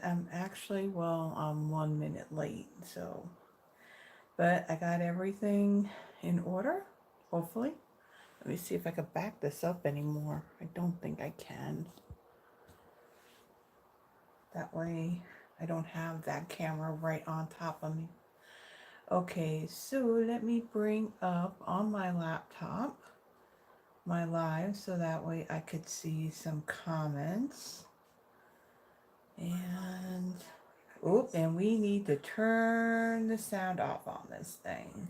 I'm actually, well, I'm 1 minute late, so, but I got everything in order, hopefully. Let me see if I can back this up anymore. I don't think I can. That way I don't have that camera right on top of me. Okay, so let me bring up on my laptop my live so that way I could see some comments. And oh, and we need to turn the sound off on this thing.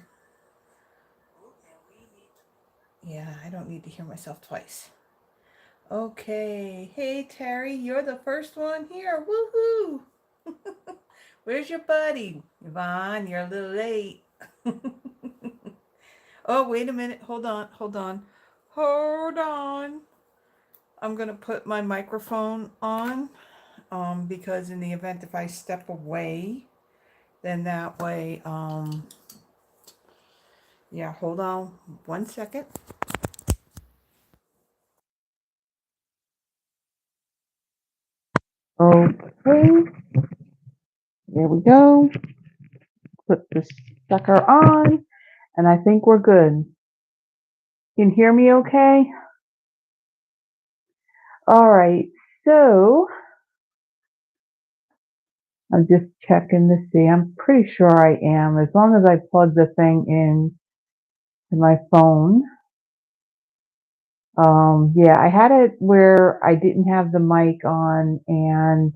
Yeah, I don't need to hear myself twice. Okay, hey Terry, you're the first one here. Woohoo! Where's your buddy? Yvonne, you're a little late. Oh, wait a minute. Hold on, hold on. Hold on. I'm going to put my microphone on because in the event if I step away, then that way, yeah, hold on 1 second. Okay, there we go. Put the sucker on, and I think we're good. You can hear me okay? All right, so I'm just checking to see. I'm pretty sure I am, as long as I plug the thing in to my phone. Yeah, I had it where I didn't have the mic on, and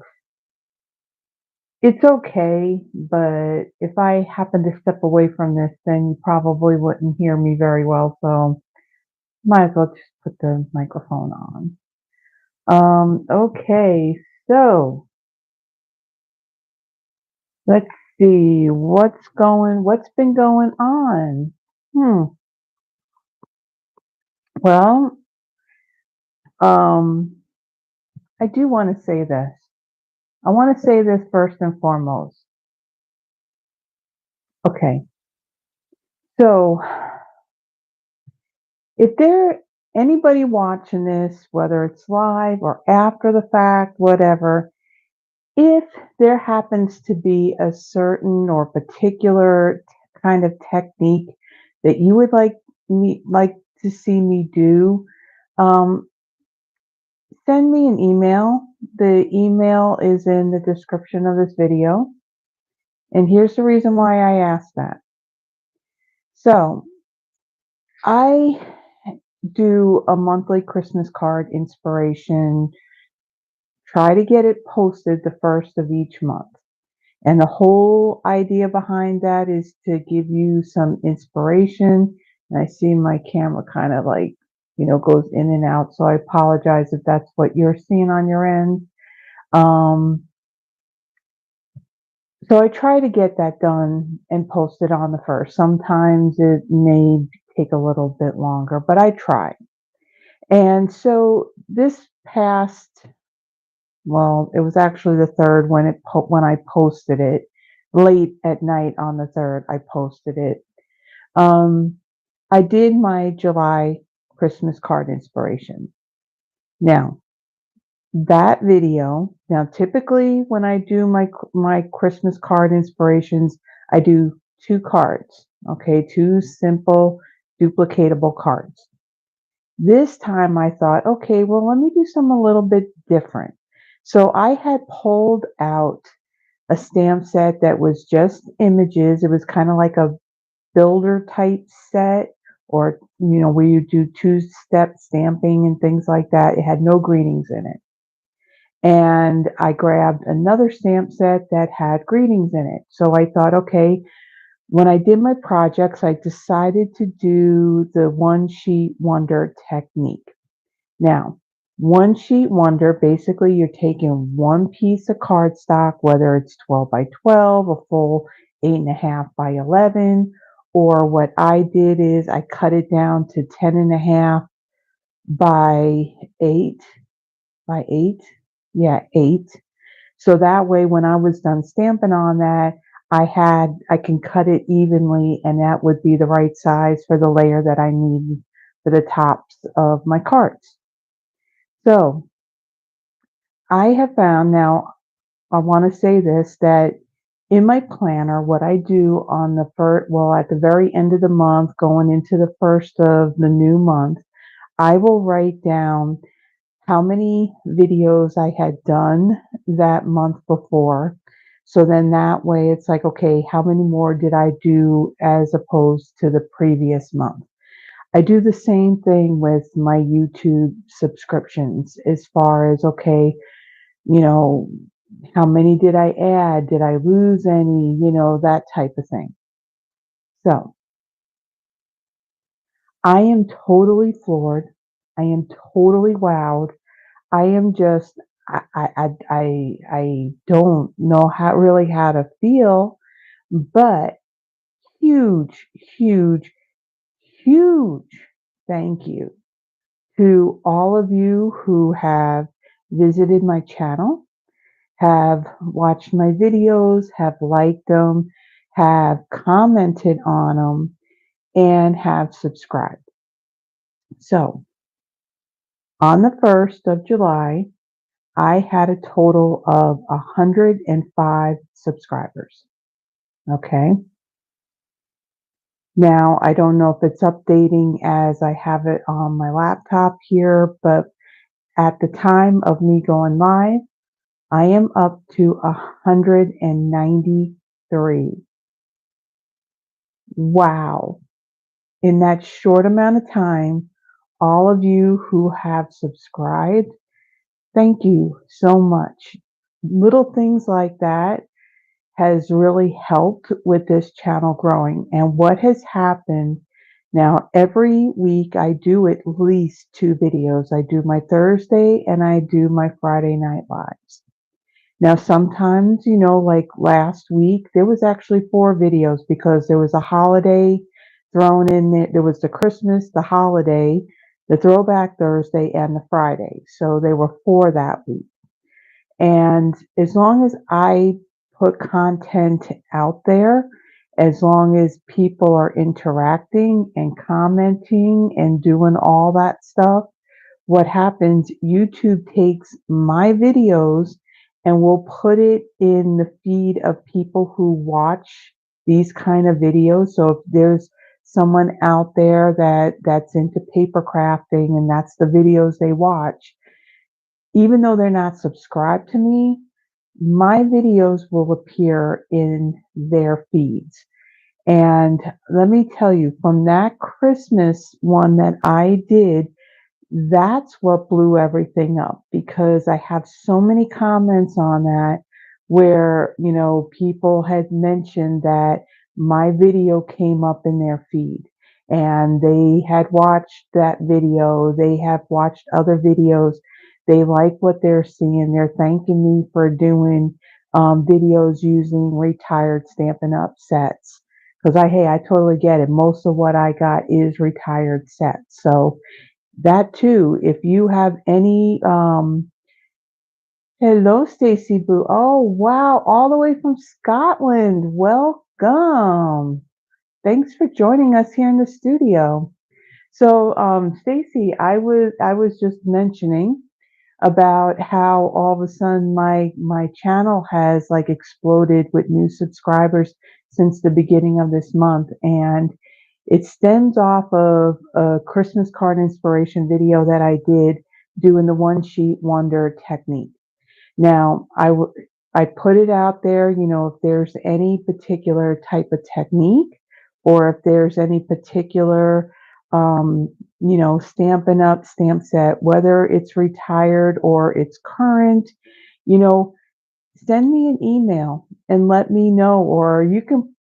it's okay, but if I happen to step away from this, then you probably wouldn't hear me very well, so might as well just put the microphone on. Okay, so let's see what's been going on. Hmm. Well, um, I do want to say this. I want to say this first and foremost. Okay, so if there anybody watching this, whether it's live or after the fact, whatever, if there happens to be a certain or particular kind of technique that you would like to see me do, um, send me an email. The email is in the description of this video. And here's the reason why I asked that. So I do a monthly Christmas card inspiration, try to get it posted the first of each month. And the whole idea behind that is to give you some inspiration. And I see my camera kind of like, goes in and out. So I apologize if that's what you're seeing on your end. Um, so I try to get that done and posted on the first. Sometimes it may take a little bit longer, but I try. And so this past, well, it was actually the third when I posted it late at night on the third. I posted it. Um, I did my July Christmas card inspiration. Now that video. Now typically when I do my Christmas card inspirations, I do two cards. Okay, two simple duplicatable cards. This time I thought, okay, well, let me do something a little bit different. So I had pulled out a stamp set that was just images. It was kind of like a builder type set, or, where you do two-step stamping and things like that. It had no greetings in it. And I grabbed another stamp set that had greetings in it. So I thought, okay, when I did my projects, I decided to do the one sheet wonder technique. Now, one sheet wonder, basically you're taking one piece of cardstock, whether it's 12 by 12, a full 8.5 by 11, or what I did is I cut it down to 10.5 by 8 by 8. Yeah, 8. So that way when I was done stamping on that, I can cut it evenly, and that would be the right size for the layer that I need for the tops of my cards. So I have found now, I want to say this, that in my planner, what I do on the first, well, at the very end of the month, going into the first of the new month, I will write down how many videos I had done that month before. So then that way it's like, okay, how many more did I do as opposed to the previous month? I do the same thing with my YouTube subscriptions as far as, okay, you know, how many did I add? Did I lose any? That type of thing. So I am totally floored. I am totally wowed. I am just, I don't know how to feel, but huge, huge, huge thank you to all of you who have visited my channel, have watched my videos, have liked them, have commented on them, and have subscribed. So on the 1st of July, I had a total of 105 subscribers. Okay. Now, I don't know if it's updating as I have it on my laptop here, but at the time of me going live, I am up to 193. Wow. In that short amount of time, all of you who have subscribed, thank you so much. Little things like that has really helped with this channel growing. And what has happened now, every week I do at least 2 videos. I do my Thursday and I do my Friday night lives. Now, sometimes, like last week, there was actually 4 videos because there was a holiday thrown in there. There was the Christmas, the holiday, the Throwback Thursday, and the Friday. So there were 4 that week. And as long as I put content out there, as long as people are interacting and commenting and doing all that stuff, what happens, YouTube takes my videos and will put it in the feed of people who watch these kind of videos. So if there's someone out there that's into paper crafting and that's the videos they watch, even though they're not subscribed to me, my videos will appear in their feeds. And let me tell you, from that Christmas one that I did, that's what blew everything up because I have so many comments on that where, people had mentioned that my video came up in their feed and they had watched that video. They have watched other videos. They like what they're seeing. They're thanking me for doing videos using retired Stampin' Up sets. Because I totally get it. Most of what I got is retired sets. So that too, if you have any hello Stacy Boo. Oh wow, all the way from Scotland. Welcome. Thanks for joining us here in the studio. So Stacy, I was just mentioning about how all of a sudden my channel has like exploded with new subscribers since the beginning of this month, and it stems off of a Christmas card inspiration video that I did doing the one sheet wonder technique. Now, I put it out there, if there's any particular type of technique or if there's any particular, Stampin' Up stamp set, whether it's retired or it's current, you know, send me an email and let me know, or you can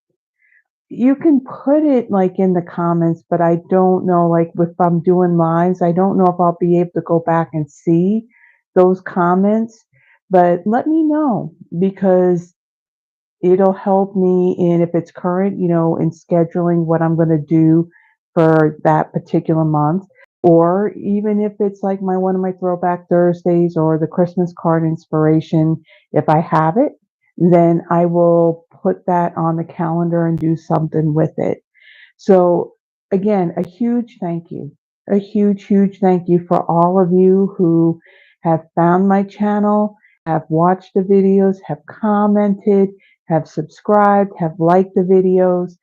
put it like in the comments, but I don't know, like if I'm doing lives, I don't know if I'll be able to go back and see those comments, but let me know because it'll help me in if it's current, in scheduling what I'm going to do for that particular month. Or even if it's like one of my throwback Thursdays or the Christmas card inspiration, if I have it, then I will put that on the calendar and do something with it. So again, a huge thank you, a huge, huge thank you for all of you who have found my channel have watched the videos, have commented, have subscribed, have liked the videos.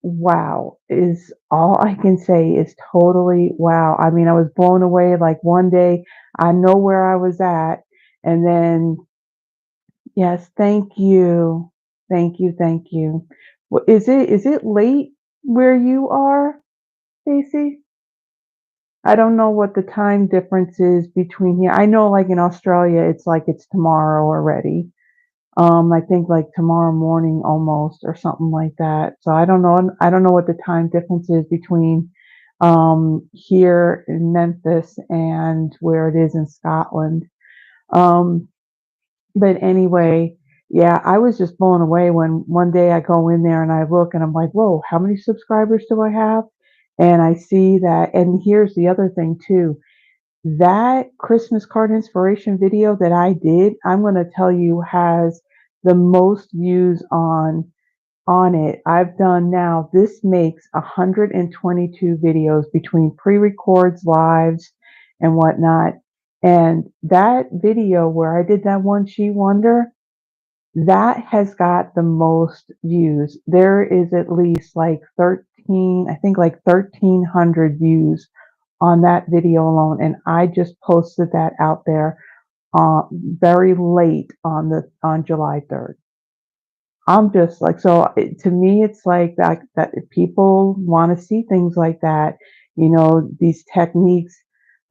Wow, is all I can say is totally wow. I mean, I was blown away. Like one day, I know where I was at, and then yes, thank you, thank you, thank you. Is it late where you are, Stacy? I don't know what the time difference is between here. I know, like in Australia, it's like it's tomorrow already. I think like tomorrow morning almost or something like that. So I don't know. I don't know what the time difference is between here in Memphis and where it is in Scotland. Um, but anyway, yeah, I was just blown away when one day I go in there and I look and I'm like, whoa, how many subscribers do I have? And I see that. And here's the other thing too, that Christmas card inspiration video that I did, I'm going to tell you, has the most views on it. I've done now, this makes 122 videos between pre-records, lives, and whatnot. And that video where I did that one she wonder, that has got the most views. There is at least like 13, I think like 1,300 views on that video alone, and I just posted that out there very late on July 3rd. I'm just like, so to me, it's like that people want to see things like that, these techniques.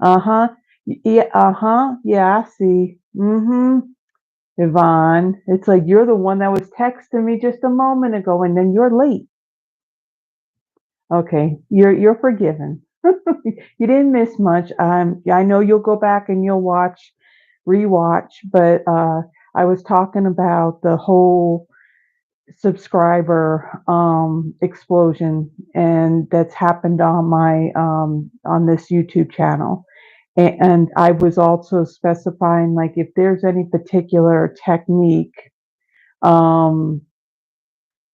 Uh-huh. Yeah, uh-huh. Yeah, I see. Mm-hmm. Yvonne, it's like you're the one that was texting me just a moment ago, and then you're late. Okay, you're forgiven. You didn't miss much. I know you'll go back and you'll rewatch, but I was talking about the whole subscriber explosion and that's happened on my on this YouTube channel. And I was also specifying like if there's any particular technique, um,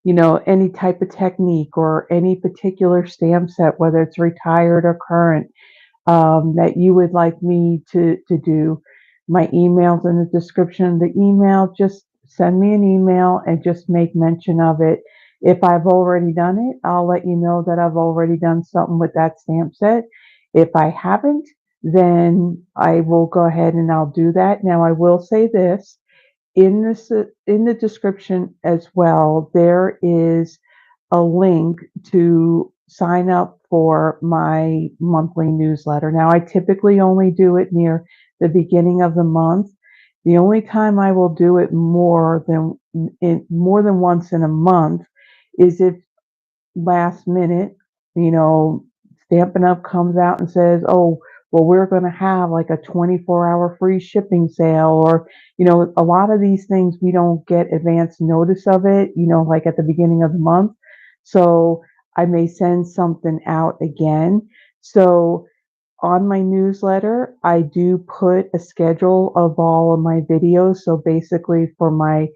any type of technique or any particular stamp set, whether it's retired or current, that you would like me to do. My email's in the description of the email. Just send me an email and just make mention of it. If I've already done it, I'll let you know that I've already done something with that stamp set. If I haven't, then I will go ahead and I'll do that. Now, I will say this in the description as well, there is a link to sign up for my monthly newsletter. Now, I typically only do it near the beginning of the month. The only time I will do it more than once in a month is if last minute, you know, Stampin' Up! Comes out and says, oh, well, we're going to have like a 24-hour free shipping sale, or, a lot of these things we don't get advance notice of it, like at the beginning of the month. So I may send something out again. So on my newsletter, I do put a schedule of all of my videos. So basically for my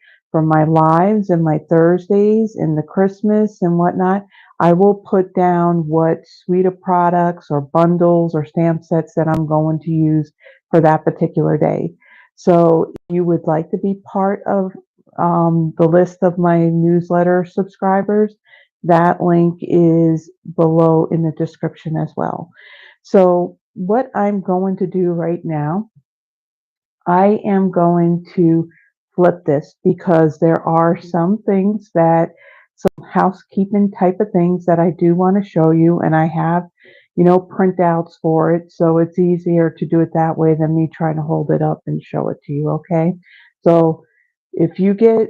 lives and my Thursdays and the Christmas and whatnot, I will put down what suite of products or bundles or stamp sets that I'm going to use for that particular day. So if you would like to be part of the list of my newsletter subscribers, that link is below in the description as well. So what I'm going to do right now, I am going to flip this because there are some things some housekeeping type of things that I do want to show you, and I have, printouts for it. So it's easier to do it that way than me trying to hold it up and show it to you. Okay. So if you get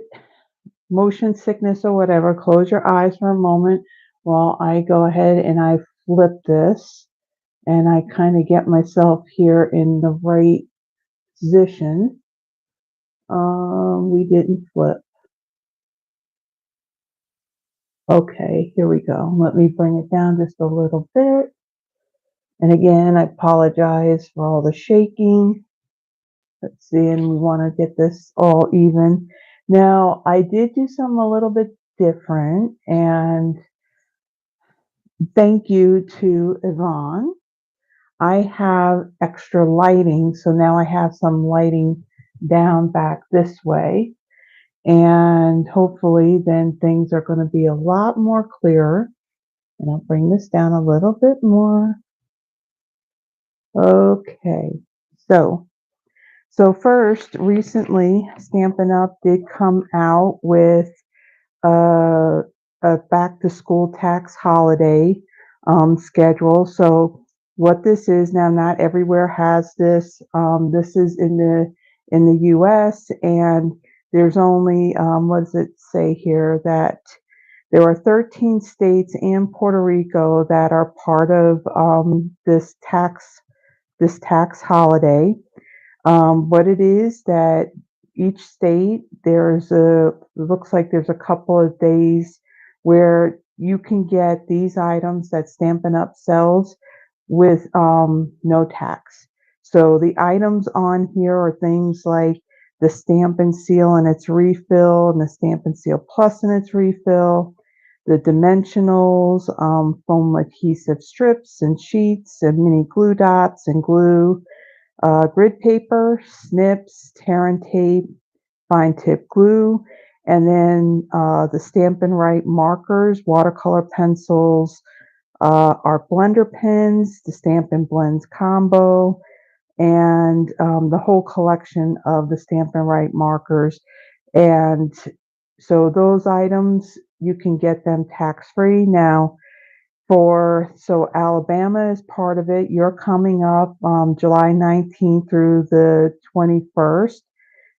motion sickness or whatever, close your eyes for a moment while I go ahead and I flip this and I kind of get myself here in the right position. We didn't flip. Okay, here we go. Let me bring it down just a little bit. And again, I apologize for all the shaking. Let's see, and we want to get this all even. Now, I did do something a little bit different, and thank you to Yvonne. I have extra lighting, so now I have some lighting down back this way. And hopefully then things are going to be a lot more clearer. And I'll bring this down a little bit more. Okay. So, so first, recently, Stampin' Up! Did come out with a, a back to school tax holiday schedule. So what this is now, not everywhere has this. This is in the U.S. and there's only what does it say here, that there are 13 states and Puerto Rico that are part of this tax holiday. What it is that each state, looks like there's a couple of days where you can get these items that Stampin' Up! Sells with no tax. So the items on here are things like the Stamp and Seal and its refill, and the Stamp and Seal Plus and its refill, the dimensionals, foam adhesive strips and sheets and mini glue dots and glue, grid paper, snips, tear and tape, fine tip glue, and then the Stampin' Write markers, watercolor pencils, our blender pens, the Stampin' Blends combo, and the whole collection of the Stampin' Write markers. And so those items, you can get them tax-free. Now, so Alabama is part of it. You're coming up July 19th through the 21st.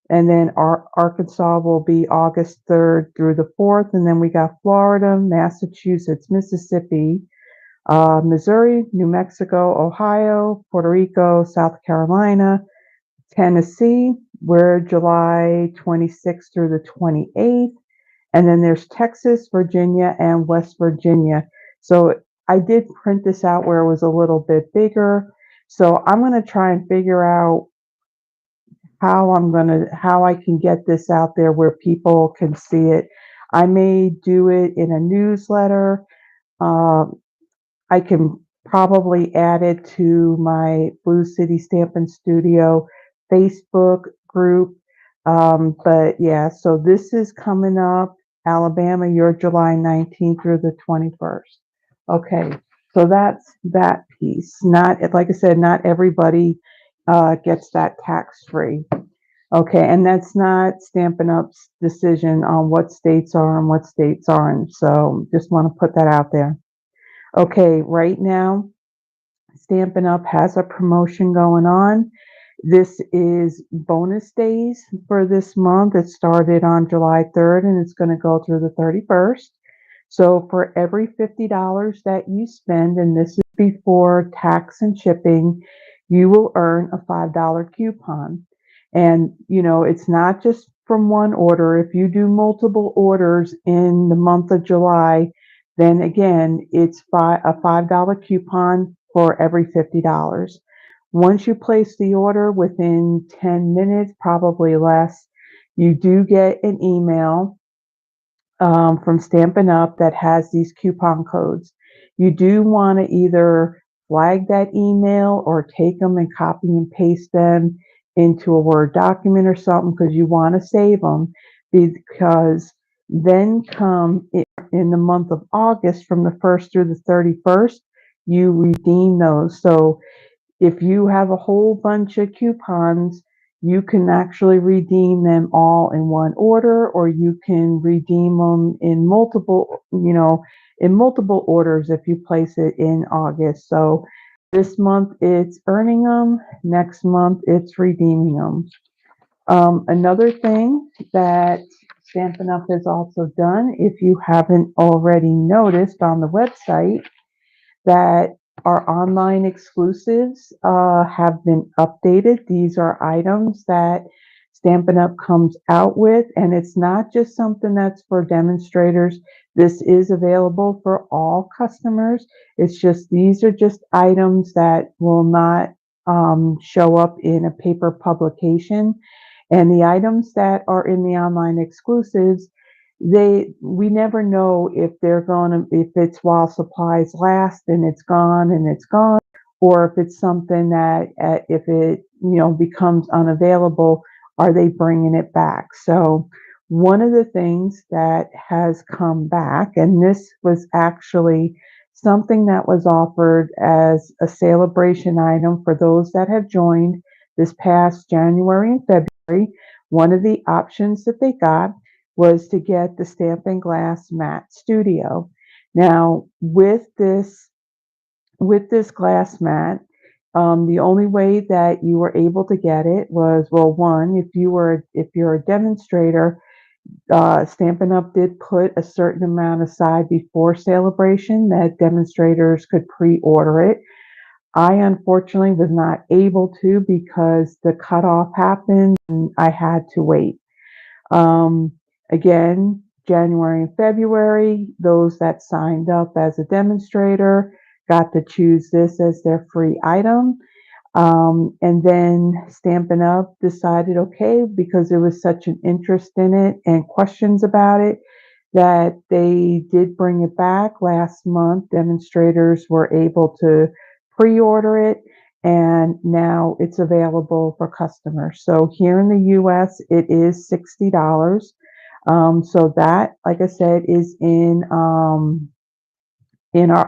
And then Arkansas will be August 3rd through the 4th. And then we got Florida, Massachusetts, Mississippi, Missouri, New Mexico, Ohio, Puerto Rico, South Carolina, Tennessee. We're July 26th through the 28th. And then there's Texas, Virginia, and West Virginia. So I did print this out where it was a little bit bigger. So I'm going to try and figure out how I can get this out there where people can see it. I may do it in a newsletter. I can probably add it to my Blue City Stampin' Studio Facebook group. But yeah, so this is coming up, Alabama, your July 19th through the 21st. Okay, so that's that piece. Not, like I said, not everybody gets that tax free. Okay, and that's not Stampin' Up's decision on what states are and what states aren't. So just want to put that out there. Okay, right now, Stampin' Up! Has a promotion going on. This is bonus days for this month. It started on July 3rd and it's going to go through the 31st. So for every $50 that you spend, and this is before tax and shipping, you will earn a $5 coupon. And, you know, it's not just from one order. If you do multiple orders in the month of July, then again, it's a $5 coupon for every $50. Once you place the order within 10 minutes, probably less, you do get an email from Stampin' Up! That has these coupon codes. You do want to either flag that email or take them and copy and paste them into a Word document or something, because you want to save them, because then come in the month of August from the 1st through the 31st, you redeem those. So if you have a whole bunch of coupons, you can actually redeem them all in one order, or you can redeem them in multiple orders if you place it in August. So this month it's earning them, next month it's redeeming them. Another thing that Stampin' Up! Has also done, if you haven't already noticed on the website, that our online exclusives have been updated. These are items that Stampin' Up! Comes out with, and it's not just something that's for demonstrators. This is available for all customers. It's just, these are just items that will not show up in a paper publication. And the items that are in the online exclusives, we never know if if it's while supplies last and it's gone, or if it's something that if it becomes unavailable, are they bringing it back? So one of the things that has come back, and this was actually something that was offered as a celebration item for those that have joined this past January and February. One of the options that they got was to get the Stampin' Glass Mat Studio. Now, with this glass mat, the only way that you were able to get it was, well, one, if you're a demonstrator, Stampin' Up! Did put a certain amount aside before celebration that demonstrators could pre-order it. I unfortunately was not able to because the cutoff happened and I had to wait. Um, Again, January and February, those that signed up as a demonstrator got to choose this as their free item. And then Stampin' Up! Decided, okay, because there was such an interest in it and questions about it, that they did bring it back last month. Demonstrators were able to pre-order it, and now it's available for customers. So here in the US, it is $60. So that, like I said, is in our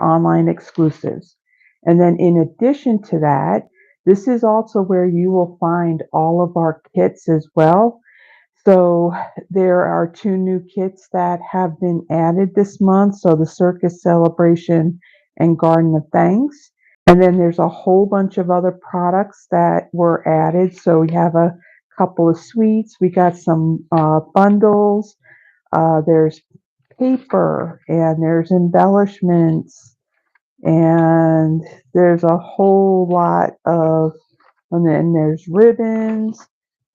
online exclusives. And then in addition to that, this is also where you will find all of our kits as well. So there are two new kits that have been added this month. So the Circus Celebration and Garden of Thanks. And then there's a whole bunch of other products that were added. So we have a couple of suites. We got some bundles. There's paper and there's embellishments and there's a whole lot of, and then there's ribbons,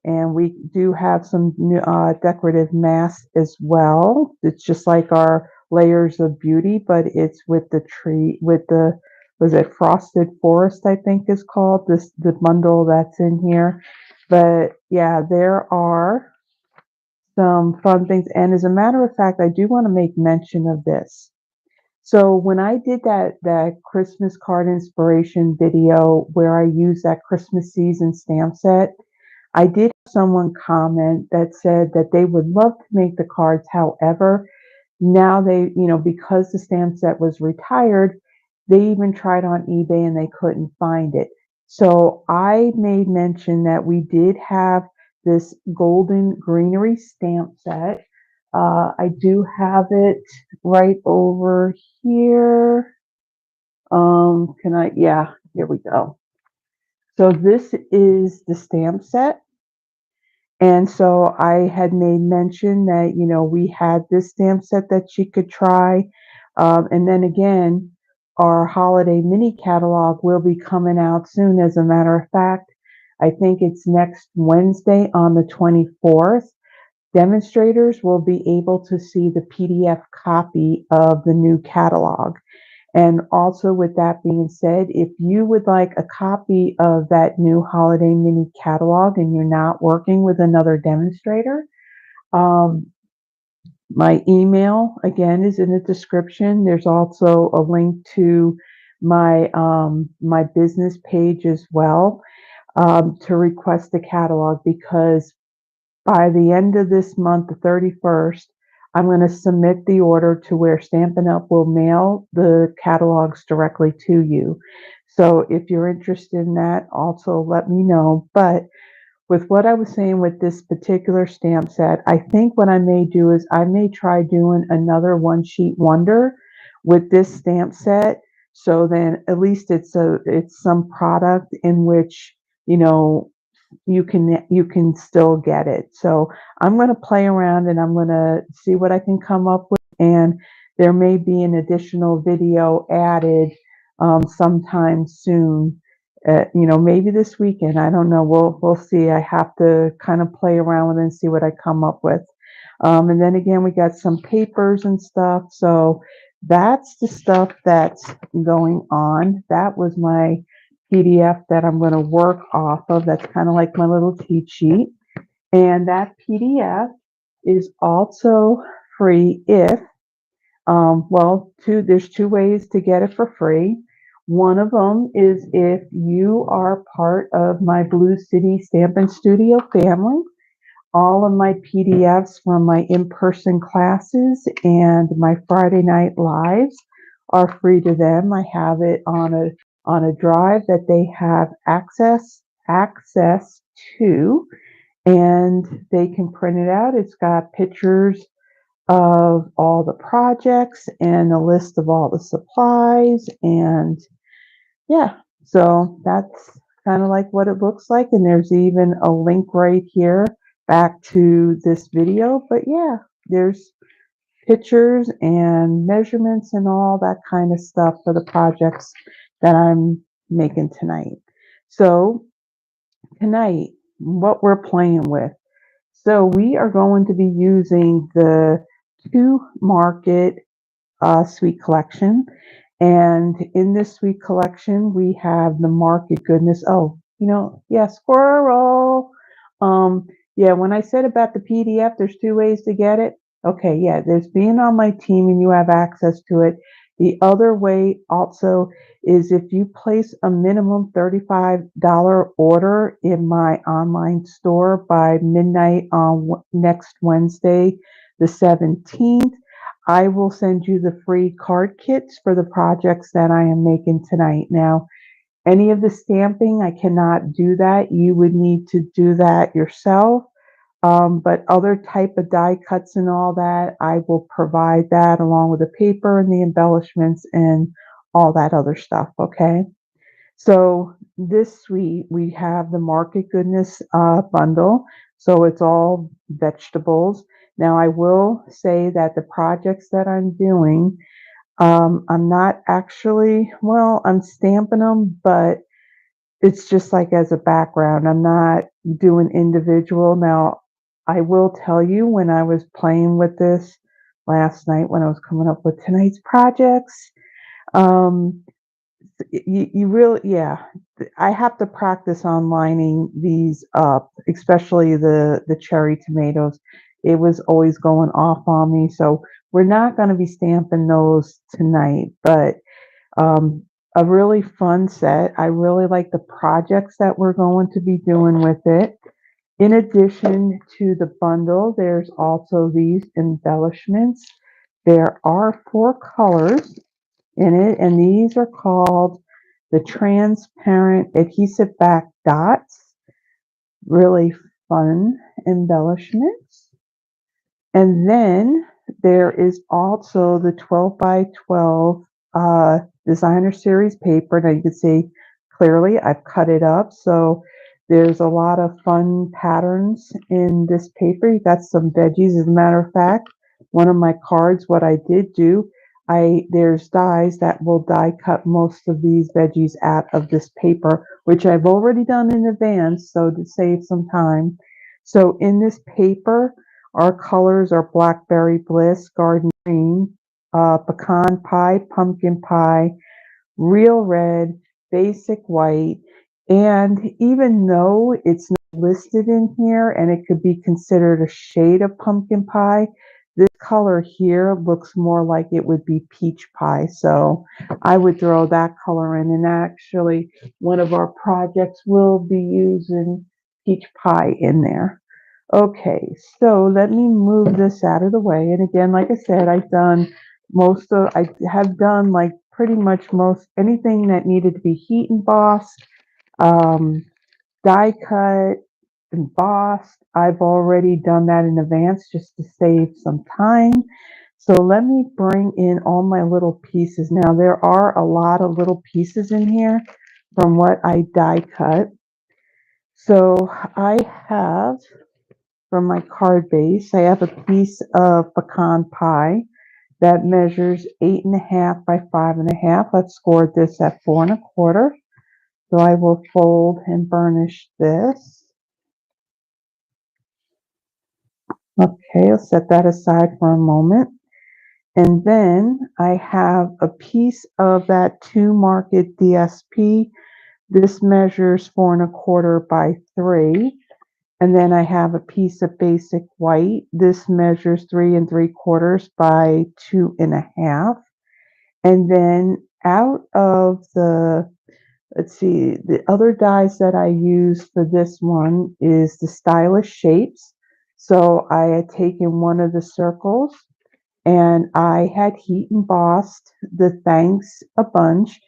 and we do have some new, decorative masks as well. It's just like our layers of beauty, but it's with the tree, with the, was it Frosted Forest, I think is called, this, the bundle that's in here. But yeah, there are some fun things. And as a matter of fact, I do want to make mention of this. So when I did that Christmas card inspiration video where I used that Christmas season stamp set, I did have someone comment that said that they would love to make the cards. However, now they, because the stamp set was retired, they even tried on eBay and they couldn't find it. So I made mention that we did have this golden greenery stamp set. I do have it right over here. Can I? Yeah, here we go. So this is the stamp set. And so I had made mention that, we had this stamp set that she could try. And then again, our holiday mini catalog will be coming out soon. As a matter of fact, I think it's next Wednesday on the 24th. Demonstrators will be able to see the PDF copy of the new catalog. And also, with that being said, if you would like a copy of that new holiday mini catalog and you're not working with another demonstrator, um, my email again is in the description. There's also a link to my business page as well, to request the catalog, because by the end of this month, the 31st, I'm going to submit the order to where Stampin' Up! Will mail the catalogs directly to you. So if you're interested in that, also let me know. But with what I was saying with this particular stamp set, I think what I may do is I may try doing another one sheet wonder with this stamp set. So then at least it's some product in which, you know, you can still get it. So I'm going to play around and I'm going to see what I can come up with, and there may be an additional video added sometime soon. Maybe this weekend. I don't know. We'll see. I have to kind of play around with it and see what I come up with. And then again, we got some papers and stuff. So that's the stuff that's going on. That was my PDF that I'm going to work off of. That's kind of like my little cheat sheet. And that PDF is also free if, there's two ways to get it for free. One of them is if you are part of my Blue City Stampin' Studio family. all of my PDFs from my in-person classes and my Friday night lives are free to them. I have it on a drive that they have access to, and they can print it out. It's got pictures of all the projects and a list of all the supplies, and yeah, so that's kind of like what it looks like. And there's even a link right here back to this video. But yeah, there's pictures and measurements and all that kind of stuff for the projects that I'm making tonight. So tonight, what we're playing with. So we are going to be using the two Market Sweet Collection. And in this sweet collection, we have the Market Goodness. Oh, yeah, squirrel. Um, yeah, when I said about the PDF, there's two ways to get it. Okay, yeah, there's being on my team and you have access to it. The other way also is if you place a minimum $35 order in my online store by midnight on next Wednesday, the 17th. I will send you the free card kits for the projects that I am making tonight. Now, any of the stamping, I cannot do that. You would need to do that yourself. But other type of die cuts and all that, I will provide that along with the paper and the embellishments and all that other stuff. Okay. So this suite, we have the Market Goodness bundle. So it's all vegetables. Now I will say that the projects that I'm doing, I'm not actually, well, I'm stamping them, but it's just like as a background. I'm not doing individual. Now I will tell you, when I was playing with this last night, when I was coming up with tonight's projects, um, you really, yeah, I have to practice on lining these up, especially the cherry tomatoes. It was always going off on me, so we're not going to be stamping those tonight, but um, a really fun set. I really like the projects that we're going to be doing with it. In addition to the bundle, there's also these embellishments. There are 4 colors in it, and these are called the transparent adhesive back dots. Really fun embellishments. And then there is also the 12 by 12 designer series paper. Now you can see clearly I've cut it up. So there's a lot of fun patterns in this paper. You got some veggies. As a matter of fact, one of my cards, what I did do, there's dies that will die cut most of these veggies out of this paper, which I've already done in advance, so to save some time. So in this paper, our colors are Blackberry, Bliss, Garden Green, Pecan Pie, Pumpkin Pie, Real Red, Basic White, and even though it's not listed in here and it could be considered a shade of Pumpkin Pie, this color here looks more like it would be Peach Pie. So I would throw that color in, and actually one of our projects will be using Peach Pie in there. Okay, so let me move this out of the way. And again, like I said, I have done like pretty much most anything that needed to be heat embossed, um, die cut, embossed. I've already done that in advance just to save some time. So let me bring in all my little pieces. Now there are a lot of little pieces in here from what I die cut. So I have, from my card base, I have a piece of pecan pie that measures 8.5 by 5.5. I've scored this at 4.25. So I will fold and burnish this. Okay, I'll set that aside for a moment. And then I have a piece of that 2 Market DSP. This measures 4.25 by 3. And then I have a piece of basic white. This measures 3.75 by 2.5. And then out of the, let's see, the other dies that I use for this one is the Stylish Shapes. So I had taken one of the circles and I had heat embossed the thanks a bunch,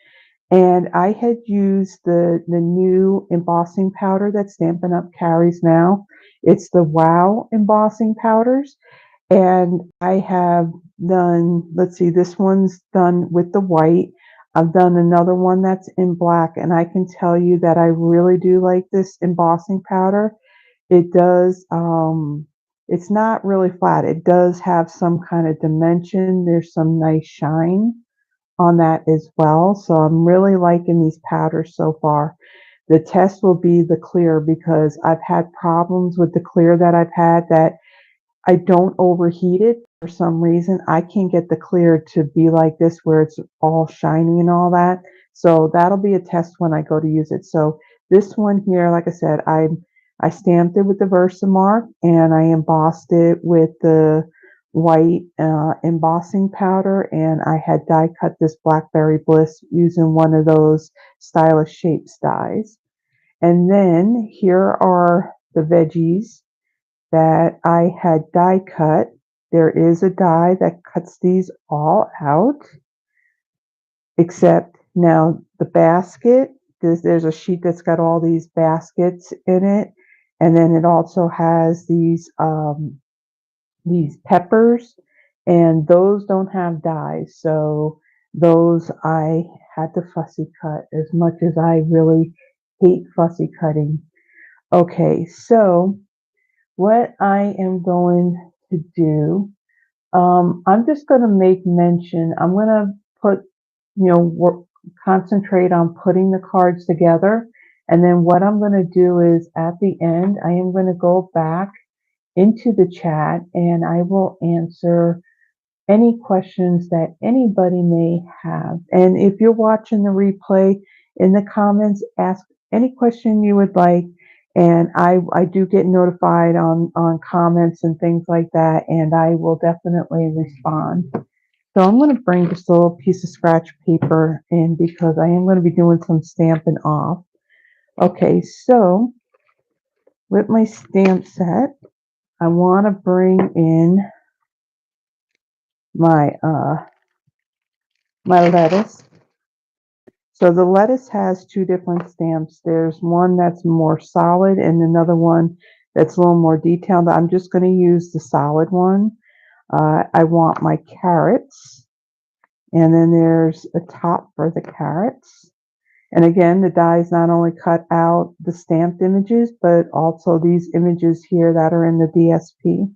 and I had used the new embossing powder that Stampin' Up! Carries now. It's the Wow embossing powders. And I have done, let's see, this one's done with the white. I've done another one that's in black, and I can tell you that I really do like this embossing powder. It does, it's not really flat. It does have some kind of dimension. There's some nice shine on that as well. So I'm really liking these powders so far. The test will be the clear because I've had problems with the clear that I've had that I don't overheat it for some reason. I can't get the clear to be like this where it's all shiny and all that. So that'll be a test when I go to use it. So this one here, like I said, I stamped it with the Versamark and I embossed it with the white embossing powder, and I had die cut this Blackberry Bliss using one of those stylish shapes dies. And then here are the veggies that I had die cut. There is a die that cuts these all out, except now the basket, there's a sheet that's got all these baskets in it. And then it also has these peppers, and those don't have dies. So those I had to fussy cut as much as I really hate fussy cutting. Okay, so what I am going to do, I'm just going to make mention, I'm going to put, concentrate on putting the cards together. And then what I'm going to do is at the end, I am going to go back into the chat and I will answer any questions that anybody may have. And if you're watching the replay, in the comments, ask any question you would like. And I do get notified on comments and things like that, and I will definitely respond. So I'm going to bring just a little piece of scratch paper in because I am going to be doing some stamping off. Okay, so with my stamp set, I want to bring in my my lettuce. So the lettuce has two different stamps. There's one that's more solid and another one that's a little more detailed. I'm just going to use the solid one. I want my carrots, and then there's a top for the carrots. And again, the dies not only cut out the stamped images, but also these images here that are in the DSP.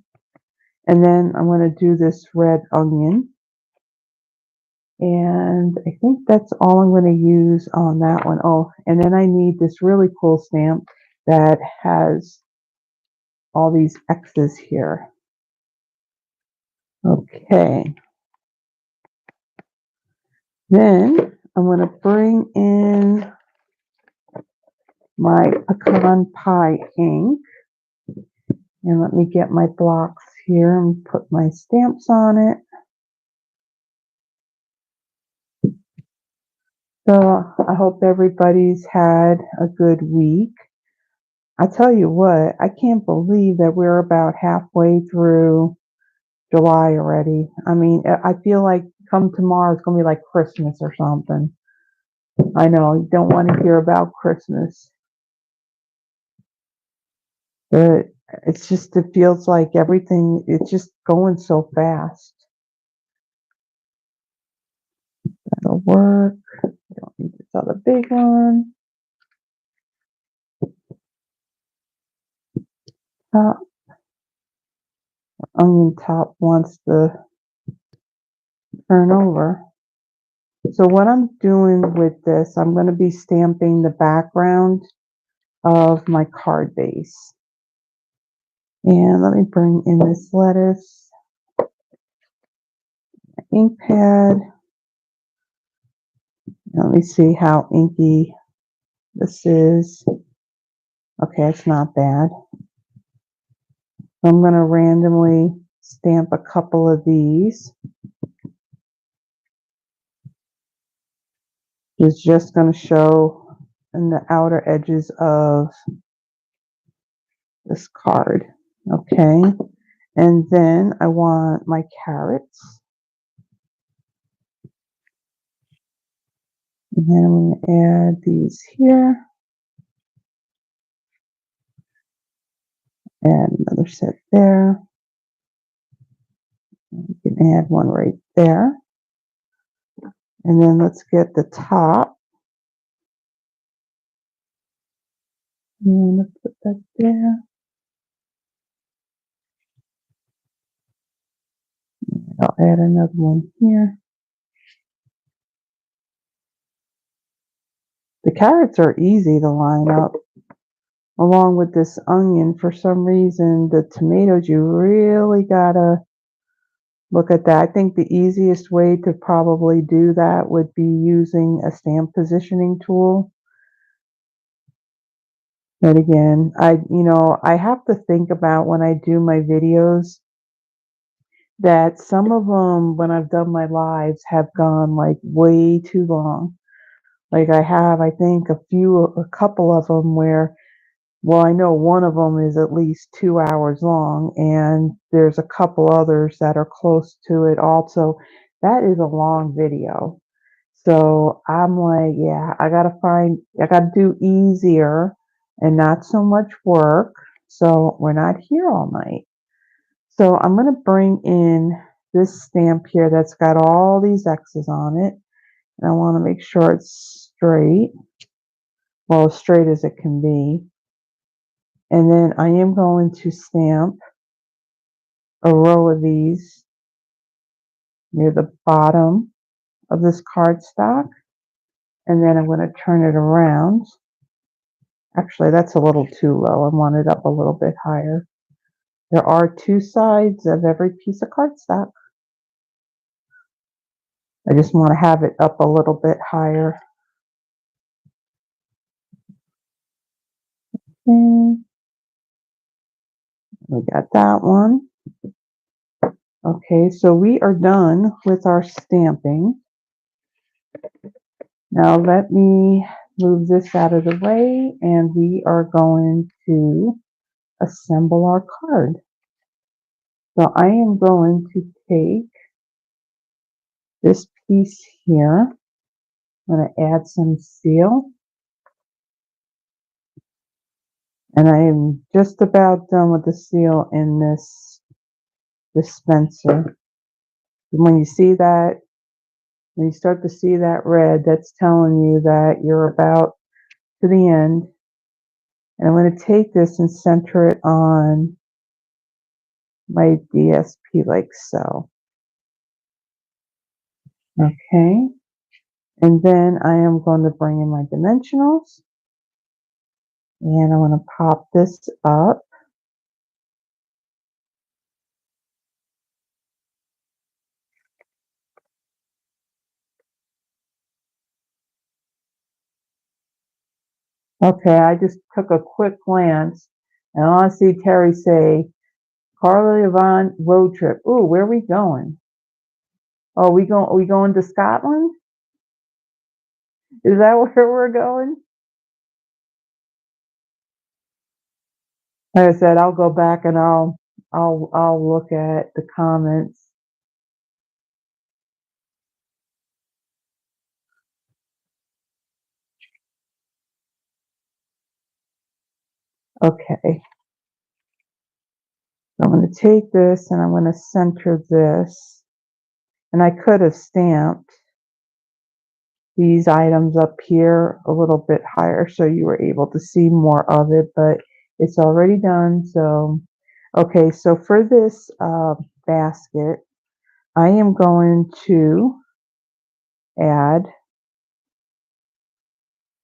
And then I'm going to do this red onion. And I think that's all I'm going to use on that one. Oh, and then I need this really cool stamp that has all these X's here. Okay. Then I'm going to bring in my Pecan Pie ink. And let me get my blocks here and put my stamps on it. So I hope everybody's had a good week. I tell you what, I can't believe that we're about halfway through July already. I mean, I feel like come tomorrow it's going to be like Christmas or something. I know you don't want to hear about Christmas, but it feels like everything, it's just going so fast. That'll work. I don't need this other big one. Top. Onion top wants to turn over. So what I'm doing with this, I'm going to be stamping the background of my card base. And let me bring in this lettuce, ink pad. Let me see how inky this is. Okay, it's not bad. I'm going to randomly stamp a couple of these. It's just going to show in the outer edges of this card. Okay, and then I want my carrots. And then I'm going to add these here. Add another set there. You can add one right there. And then let's get the top. And let's put that there. I'll add another one here. The carrots are easy to line up along with this onion. For some reason, the tomatoes, you really gotta look at that. I think the easiest way to probably do that would be using a stamp positioning tool. But again, I have to think about when I do my videos that some of them, when I've done my lives, have gone like way too long. Like I think a couple of them where, well, I know one of them is at least 2 hours long, and there's a couple others that are close to it also. That is a long video. So I'm like, yeah, I gotta do easier and not so much work. So we're not here all night. So I'm going to bring in this stamp here that's got all these X's on it. And I want to make sure it's straight, well, as straight as it can be. And then I am going to stamp a row of these near the bottom of this cardstock. And then I'm going to turn it around. Actually, that's a little too low. I want it up a little bit higher. There are two sides of every piece of cardstock. I just want to have it up a little bit higher. Okay. We got that one. Okay, so we are done with our stamping. Now let me move this out of the way and we are going to assemble our card. So I am going to take this piece here. I'm going to add some seal. And I am just about done with the seal in this dispenser. When you see that, when you start to see that red, that's telling you that you're about to the end. And I'm going to take this and center it on my DSP like so. Okay. And then I am going to bring in my dimensionals. And I'm going to pop this up. Okay, I just took a quick glance and all I see Terry say, Carla Yvonne road trip. Ooh, where are we going? Oh, are we going to Scotland? Is that where we're going? Like I said, I'll go back and I'll look at the comments. Okay. I'm going to take this and I'm going to center this. And I could have stamped these items up here a little bit higher so you were able to see more of it, but it's already done. So, okay, so for this basket, I am going to add,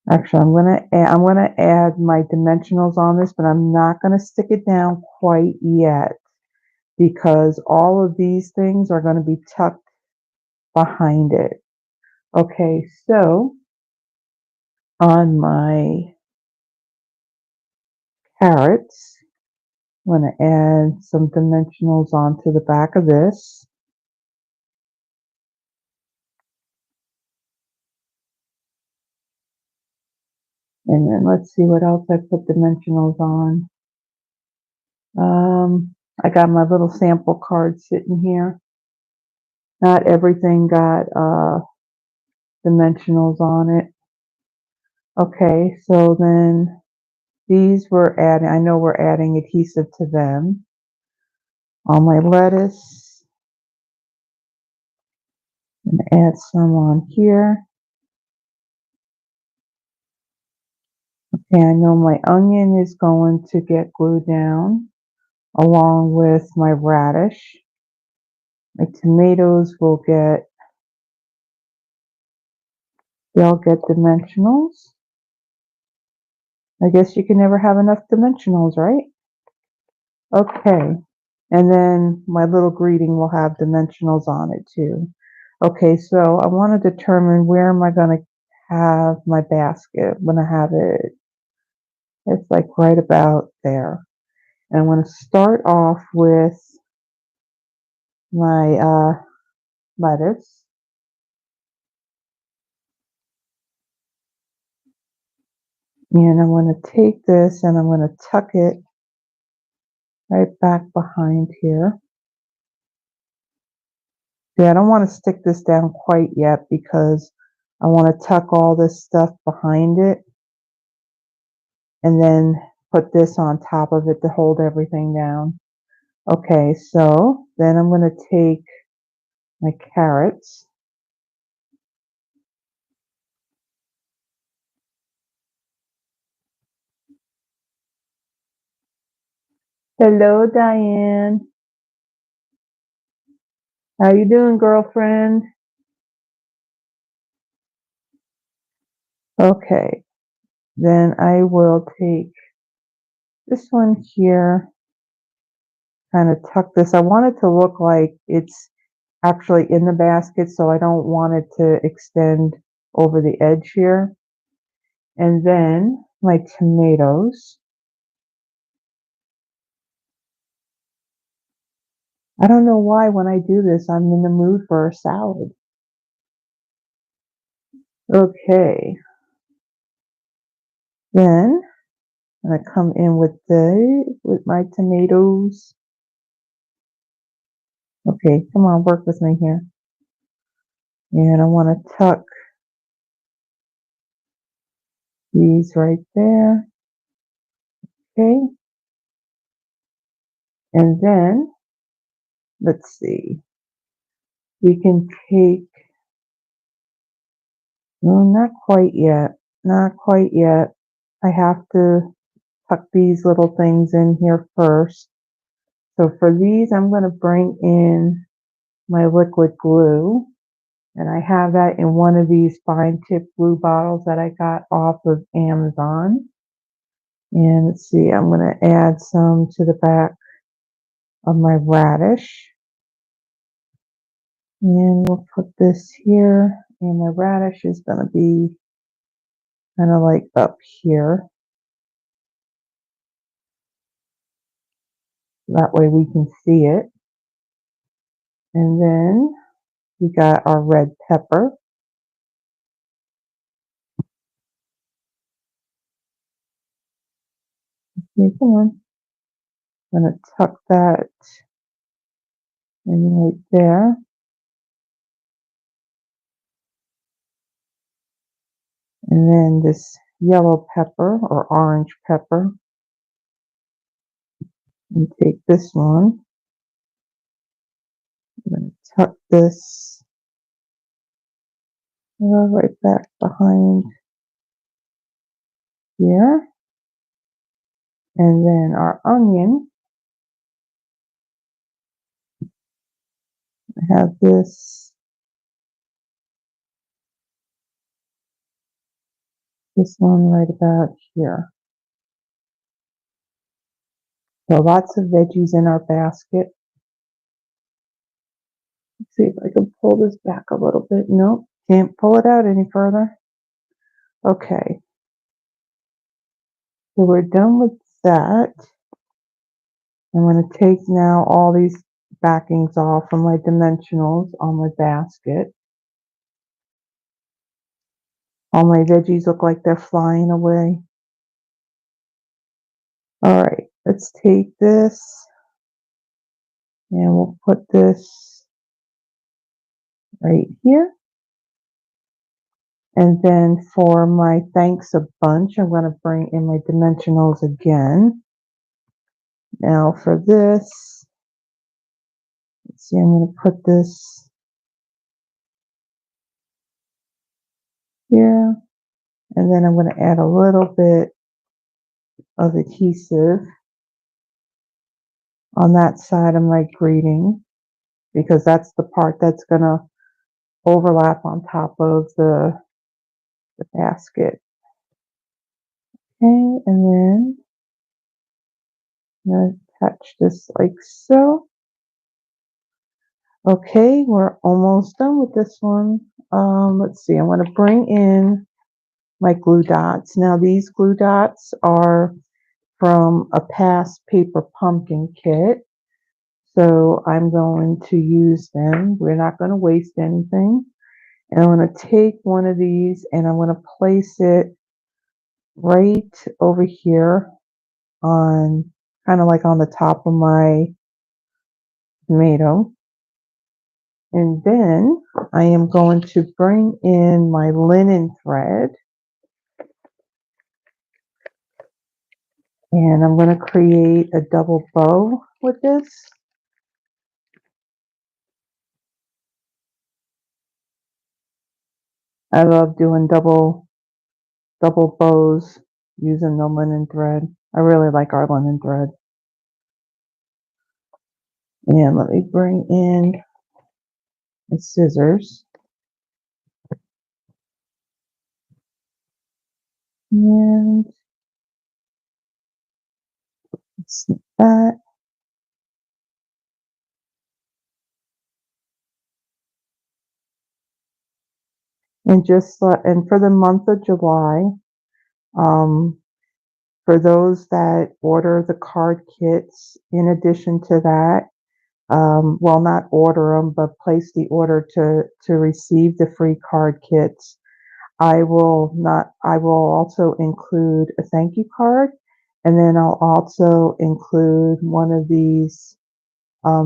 actually I'm going to add my dimensionals on this, but I'm not going to stick it down quite yet because all of these things are going to be tucked behind it. Okay, so on my carrots, I'm going to add some dimensionals onto the back of this. And then let's see what else I put dimensionals on. I got my little sample card sitting here. Not everything got dimensionals on it. Okay, so then these we're adding, I know we're adding adhesive to them. On my lettuce, I'm gonna add some on here. Okay, I know my onion is going to get glued down along with my radish. My tomatoes will they'll get dimensionals. I guess you can never have enough dimensionals, right? Okay, and then my little greeting will have dimensionals on it too. Okay, so I want to determine where am I going to have my basket. I'm going to have it, it's like right about there. And I'm going to start off with my lettuce. And I'm going to take this and I'm going to tuck it right back behind here. See, I don't want to stick this down quite yet because I want to tuck all this stuff behind it and then put this on top of it to hold everything down. Okay, so then I'm going to take my carrots. Hello, Diane. How you doing, girlfriend? Okay, then I will take this one here, kind of tuck this. I want it to look like it's actually in the basket, so I don't want it to extend over the edge here. And then my tomatoes. I don't know why when I do this, I'm in the mood for a salad. Okay. Then I'm gonna come in with my tomatoes. Okay, come on, work with me here. And I want to tuck these right there. Okay. And then let's see. We can take, no, not quite yet. Not quite yet. I have to tuck these little things in here first. So for these, I'm going to bring in my liquid glue. And I have that in one of these fine tip glue bottles that I got off of Amazon. And let's see, I'm going to add some to the back of my radish. And we'll put this here. And my radish is going to be kind of like up here. That way we can see it. And then we got our red pepper. Okay, come on. I'm going to tuck that in right there. And then this yellow pepper or orange pepper. And take this one. I'm going to tuck this right back behind here. And then our onion. I have this one right about here. So lots of veggies in our basket. Let's see if I can pull this back a little bit. Nope, can't pull it out any further. Okay. So we're done with that. I'm going to take now all these backings off from my dimensionals on my basket. All my veggies look like they're flying away. All right, let's take this and we'll put this right here. And then for my thanks a bunch, I'm going to bring in my dimensionals again. Now for this, let's see, I'm going to put this here. And then I'm going to add a little bit of adhesive on that side of my greeting, because that's the part that's going to overlap on top of the basket. Okay, and then I'm going to attach this like so. Okay, we're almost done with this one. Let's see, I'm going to bring in my glue dots. Now these glue dots are from a past paper pumpkin kit, so I'm going to use them. We're not going to waste anything. And I'm going to take one of these and I'm going to place it right over here on, kind of like on the top of my tomato. And then I am going to bring in my linen thread. And I'm going to create a double bow with this. I love doing double bows using the linen thread. I really like our linen thread. And let me bring in my scissors. And snip that. And and for the month of July, for those that order the card kits, in addition to that, well, not order them, but place the order to receive the free card kits. I will also include a thank you card, and then I'll also include one of these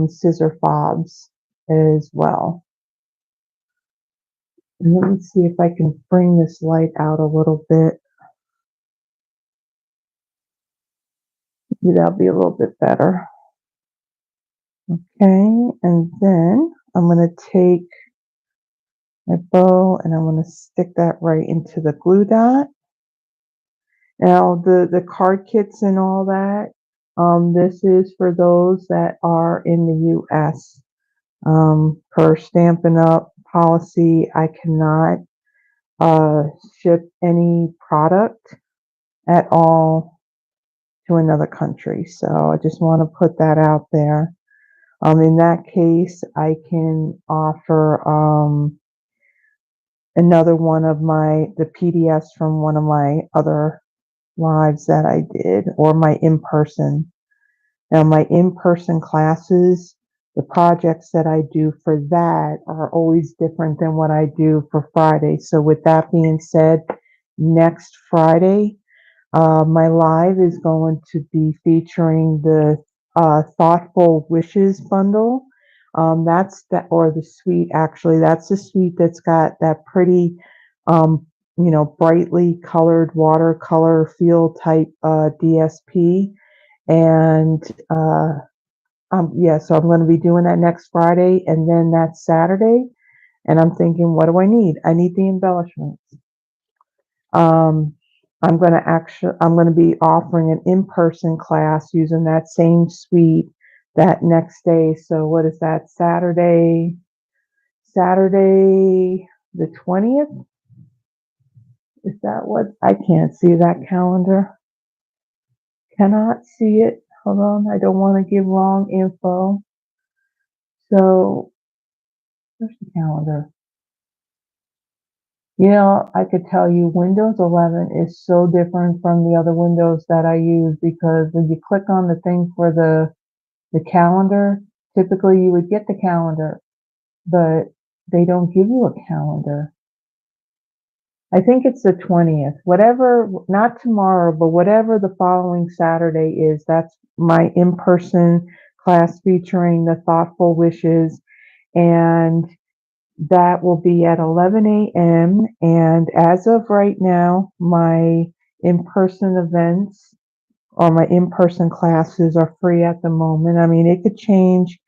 scissor fobs as well. And let me see if I can bring this light out a little bit. Maybe that'll be a little bit better. Okay, and then I'm going to take my bow and I'm going to stick that right into the glue dot. Now the card kits and all that, this is for those that are in the US. Per Stampin' Up policy, I cannot ship any product at all to another country. So I just want to put that out there. In that case, I can offer another one of the PDFs from one of my other lives that I did, or my in-person. Now, my in-person classes, the projects that I do for that are always different than what I do for Friday. So with that being said, next Friday, my live is going to be featuring the Thoughtful Wishes bundle. That's or the suite, actually. That's the suite that's got that pretty, brightly colored watercolor feel type DSP. And yeah, so I'm going to be doing that next Friday, and then that's Saturday. And I'm thinking, what do I need? I need the embellishments. I'm going to be offering an in-person class using that same suite that next day. So what is that? Saturday the 20th? Is that what? I can't see that calendar. Cannot see it. Hold on. I don't want to give wrong info. So where's the calendar? I could tell you Windows 11 is so different from the other Windows that I use, because when you click on the thing for the calendar, typically you would get the calendar, but they don't give you a calendar. I think it's the 20th, whatever, not tomorrow, but whatever the following Saturday is, that's my in-person class featuring the thoughtful wishes, and that will be at 11 a.m. And as of right now, my in-person events or my in-person classes are free at the moment. I mean, it could change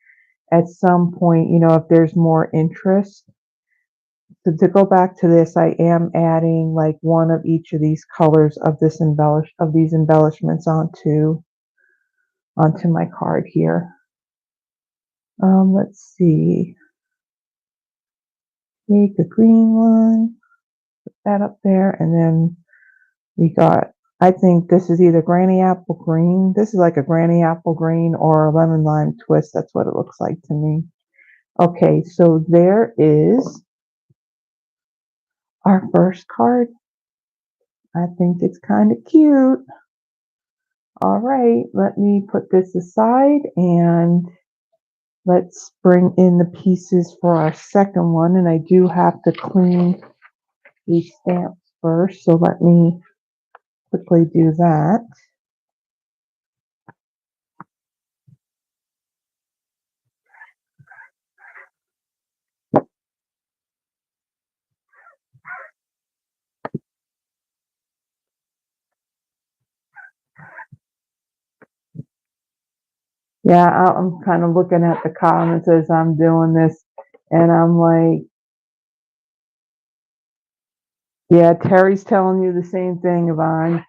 at some point, if there's more interest. So to go back to this, I am adding like one of each of these colors of these embellishments onto my card here. Let's see. Take a green one, put that up there, and then we got, I think this is either granny apple green. This is like a granny apple green or a lemon lime twist. That's what it looks like to me. Okay, so there is our first card. I think it's kind of cute. All right, let me put this aside and let's bring in the pieces for our second one. And I do have to clean these stamps first, so let me quickly do that. Yeah, I'm kind of looking at the comments as I'm doing this, and I'm like, yeah, Terry's telling you the same thing, Yvonne.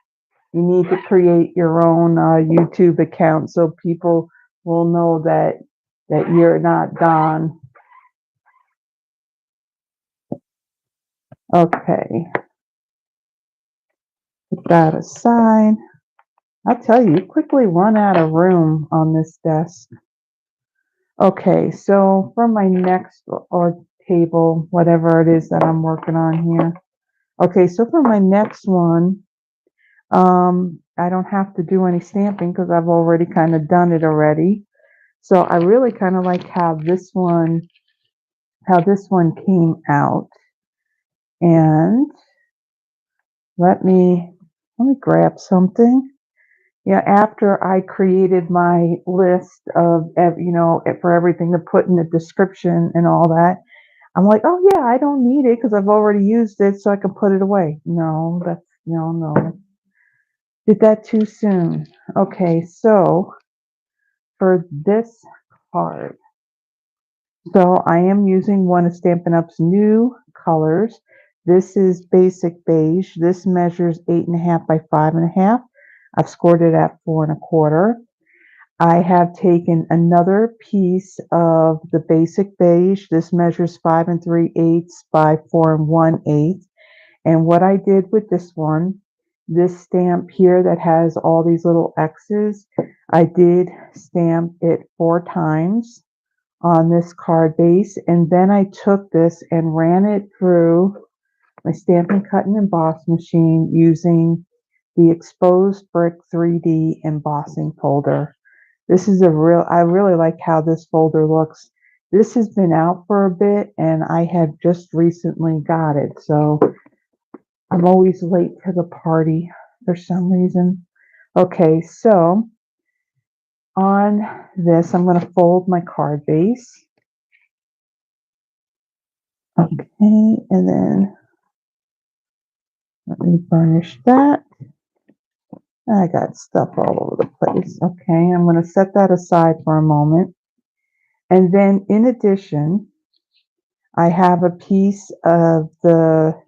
You need to create your own YouTube account so people will know that you're not Don. Okay, put that aside. I'll tell you, quickly run out of room on this desk. Okay, so for my next or table, whatever it is that I'm working on here. Okay, so for my next one, I don't have to do any stamping because I've already kind of done it already. So I really kind of like how this one came out. And let me grab something. Yeah, after I created my list of, for everything to put in the description and all that, I'm like, oh yeah, I don't need it because I've already used it, so I can put it away. No, no. Did that too soon. Okay, so for this card, so I am using one of Stampin' Up's new colors. This is basic beige. This measures 8.5 by 5.5. I've scored it at 4.25. I have taken another piece of the basic beige. This measures 5 3/8 by 4 1/8. And what I did with this one, this stamp here that has all these little X's, I did stamp it 4 times on this card base. And then I took this and ran it through my Stampin' Cut and Emboss machine using the Exposed Brick 3D embossing folder. This is I really like how this folder looks. This has been out for a bit and I have just recently got it. So I'm always late to the party for some reason. Okay, so on this, I'm going to fold my card base. Okay, and then let me burnish that. I got stuff all over the place. Okay, I'm going to set that aside for a moment. And then in addition, I have a piece of the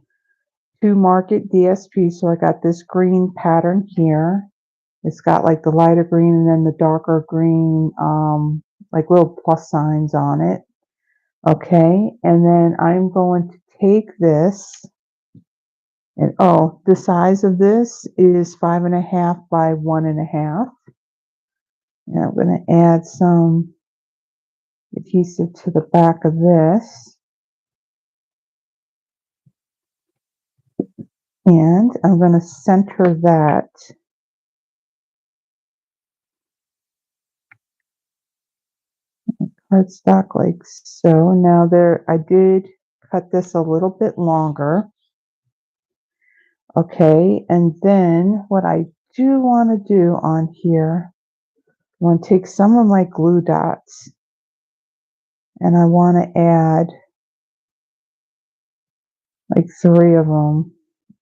Market DSP. So I got this green pattern here. It's got like the lighter green and then the darker green, like little plus signs on it. Okay, and then I'm going to take this, and the size of this is 5.5 by 1.5. And I'm going to add some adhesive to the back of this. And I'm going to center that. Cardstock like so. Now I did cut this a little bit longer. Okay, and then what I do want to do on here, want to take some of my glue dots and I want to add like 3 of them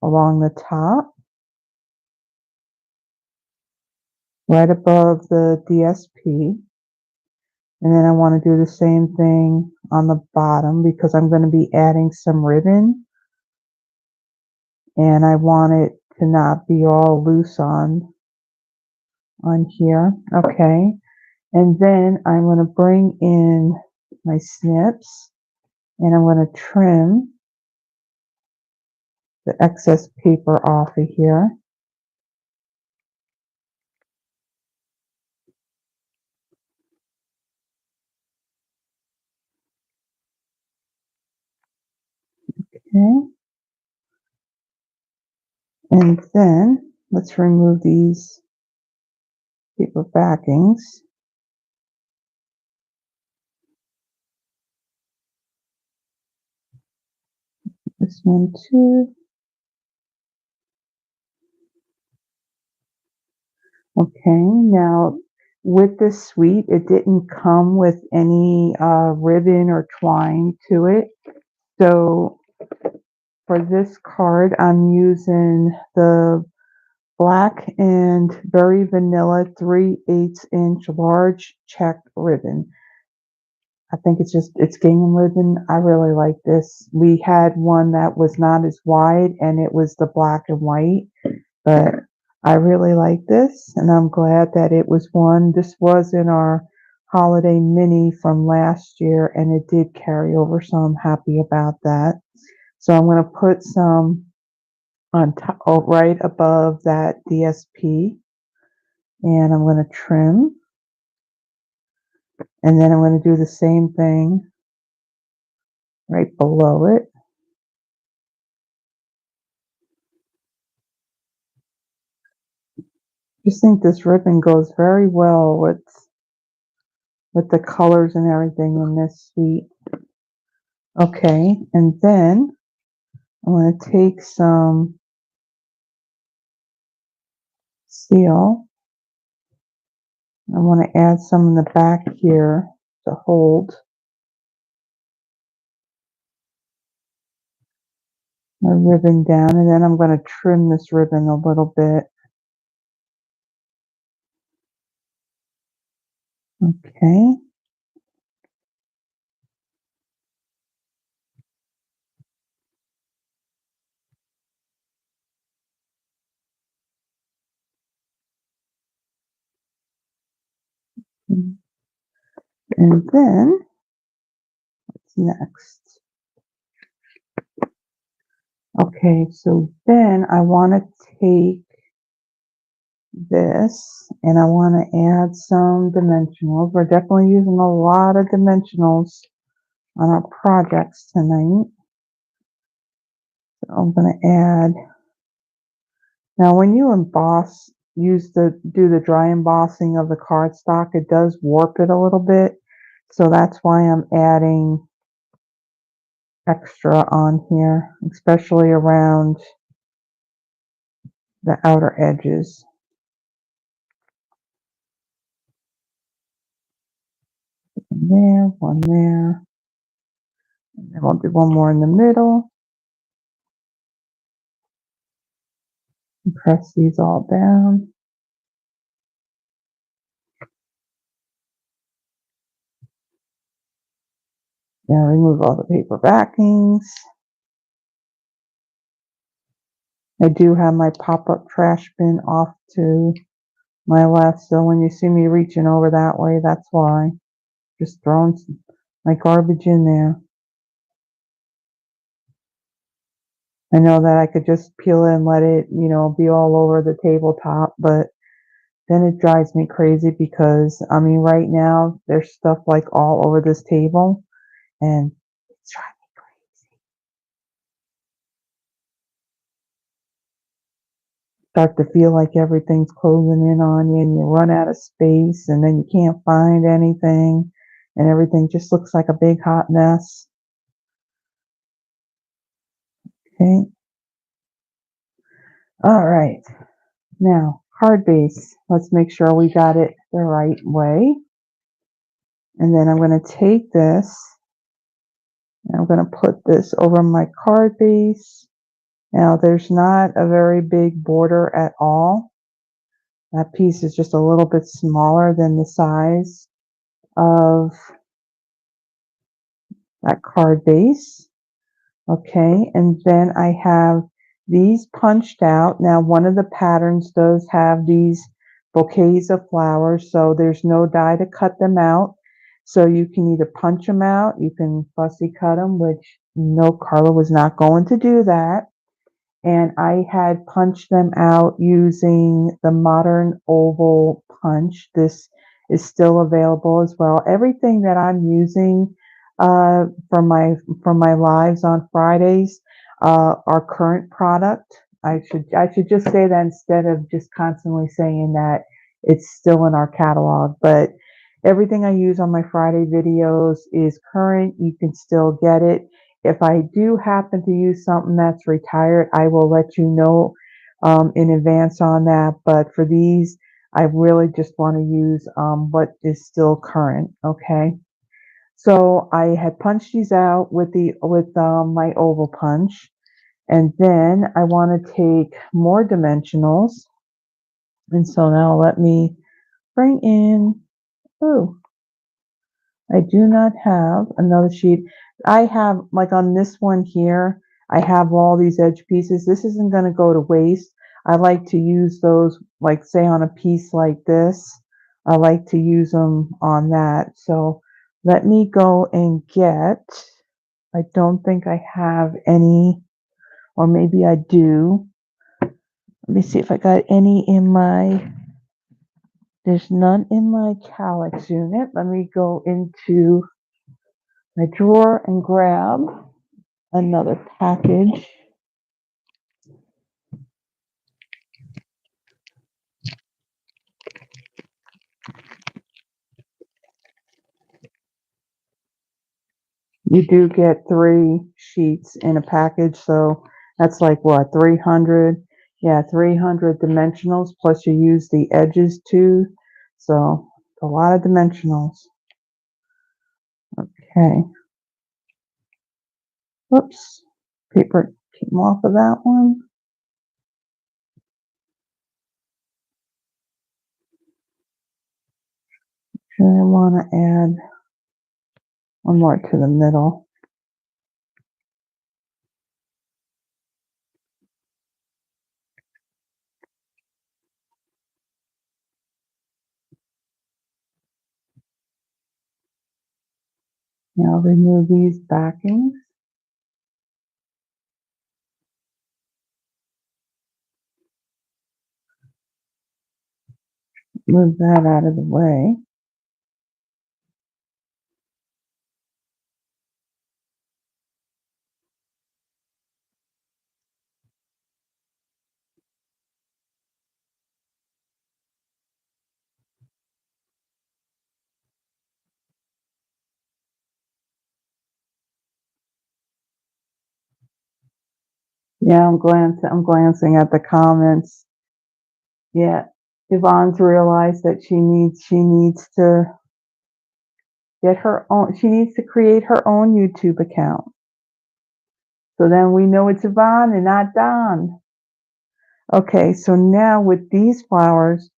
along the top, right above the DSP. And then I want to do the same thing on the bottom because I'm going to be adding some ribbon and I want it to not be all loose on here. Okay. And then I'm going to bring in my snips and I'm going to trim the excess paper off of here. Okay. And then let's remove these paper backings. This one too. Okay, now with this suite, it didn't come with any ribbon or twine to it. So for this card, I'm using the black and very vanilla 3/8 inch large checked ribbon. I think it's gingham ribbon. I really like this. We had one that was not as wide and it was the black and white, but I really like this and I'm glad that it was one. This was in our holiday mini from last year and it did carry over, so I'm happy about that. So I'm going to put some on top, right above that DSP, and I'm going to trim, and then I'm going to do the same thing right below it. Just think this ribbon goes very well with the colors and everything in this suite. Okay, and then I'm going to take some seal. I want to add some in the back here to hold my ribbon down, and then I'm going to trim this ribbon a little bit. Okay. And then, what's next? Okay, so then I want to take this and I want to add some dimensionals. We're definitely using a lot of dimensionals on our projects tonight. So I'm going to add, now when you emboss, do the dry embossing of the cardstock, it does warp it a little bit. So that's why I'm adding extra on here, especially around the outer edges. One there, and then we'll do one more in the middle. And press these all down. Now remove all the paper backings. I do have my pop-up trash bin off to my left, so when you see me reaching over that way, that's why. Just throwing my garbage in there. I know that I could just peel it and let it, be all over the tabletop, but then it drives me crazy because, I mean, right now there's stuff like all over this table and it's driving me crazy. Start to feel like everything's closing in on you and you run out of space and then you can't find anything and everything just looks like a big hot mess. Okay. All right. Now, card base. Let's make sure we got it the right way. And then I'm going to take this and I'm going to put this over my card base. Now there's not a very big border at all. That piece is just a little bit smaller than the size of that card base. Okay, and then I have these punched out. Now one of the patterns does have these bouquets of flowers, so there's no die to cut them out. So you can either punch them out, you can fussy cut them, which no, Carla was not going to do that. And I had punched them out using the modern oval punch. This is still available as well. Everything that I'm using for my lives on Fridays are current product. I should just say that instead of just constantly saying that it's still in our catalog. But everything I use on my Friday videos is current. You can still get it. If I do happen to use something that's retired, I will let you know in advance on that. But for these, I really just want to use what is still current. Okay. So I had punched these out with my oval punch, and then I want to take more dimensionals. And so now let me bring in. Oh, I do not have another sheet. I have, like on this one here, I have all these edge pieces. This isn't going to go to waste. I like to use those, like say on a piece like this. I like to use them on that. So let me go and get, I don't think I have any, or maybe I do. Let me see if I got any in there's none in my calyx unit. Let me go into my drawer and grab another package. You do get 3 sheets in a package, so that's like what, 300? Yeah, 300 dimensionals, plus you use the edges too, so a lot of dimensionals. Okay. Whoops, paper came off of that one. And I want to add one more to the middle. Now remove these backings. Move that out of the way. Yeah, I'm glancing at the comments. Yeah, Yvonne's realized that she needs to get her own. She needs to create her own YouTube account. So then we know it's Yvonne and not Don. Okay, so now with these flowers,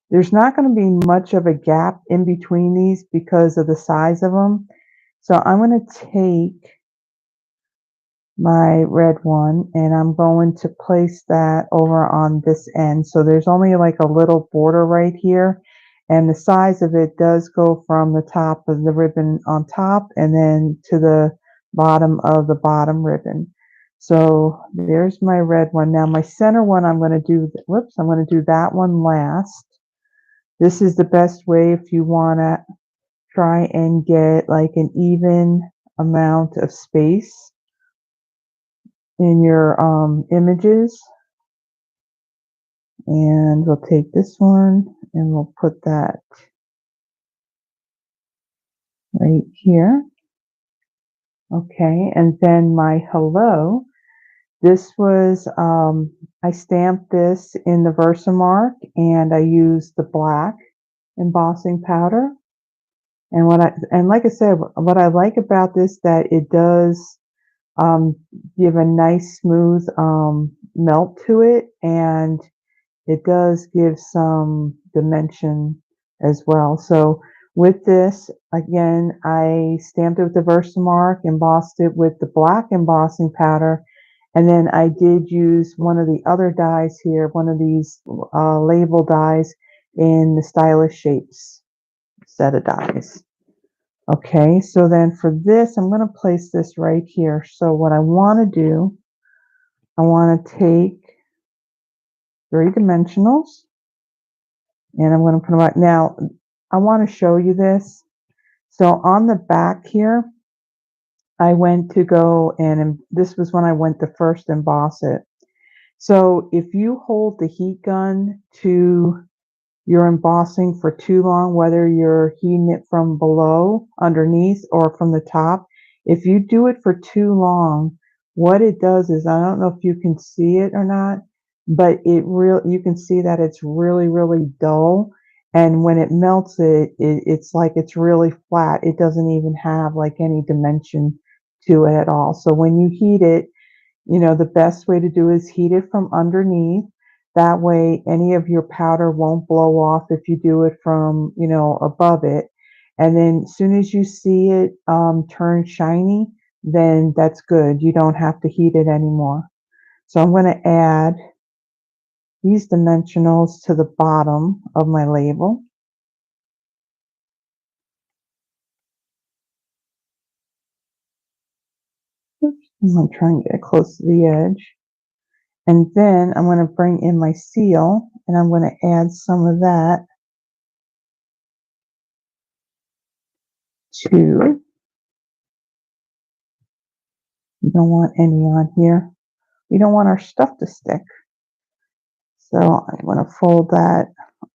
there's not going to be much of a gap in between these because of the size of them. So I'm going to take my red one and I'm going to place that over on this end. So there's only like a little border right here, and the size of it does go from the top of the ribbon on top and then to the bottom of the bottom ribbon. So there's my red one. Now my center one, I'm going to do, I'm going to do that one last. This is the best way if you want to try and get like an even amount of space in your images. And we'll take this one and we'll put that right here. Okay, and then my hello. This was, I stamped this in the Versamark and I used the black embossing powder. And like I said, what I like about this that it does um, give a nice smooth melt to it, and it does give some dimension as well. So with this, again, I stamped it with the Versamark, embossed it with the black embossing powder, and then I did use one of the other dies here, one of these label dies in the Stylish Shapes set of dies. Okay, so then for this, I'm going to place this right here. So what I want to do, I want to take 3 dimensionals and I'm going to put them out. Now, I want to show you this. So on the back here, I went to go and this was when I went to first emboss it. So if you hold the heat gun to your embossing for too long, whether you're heating it from below, underneath, or from the top, if you do it for too long, what it does is, I don't know if you can see it or not, but you can see that it's really, really dull. And when it melts it's like it's really flat. It doesn't even have like any dimension to it at all. So when you heat it, the best way to do is heat it from underneath. That way, any of your powder won't blow off if you do it from, above it. And then as soon as you see it turn shiny, then that's good. You don't have to heat it anymore. So I'm going to add these dimensionals to the bottom of my label. Oops, I'm going to try and get it close to the edge. And then I'm going to bring in my seal and I'm going to add some of that to, we don't want any on here. We don't want our stuff to stick. So I'm going to fold that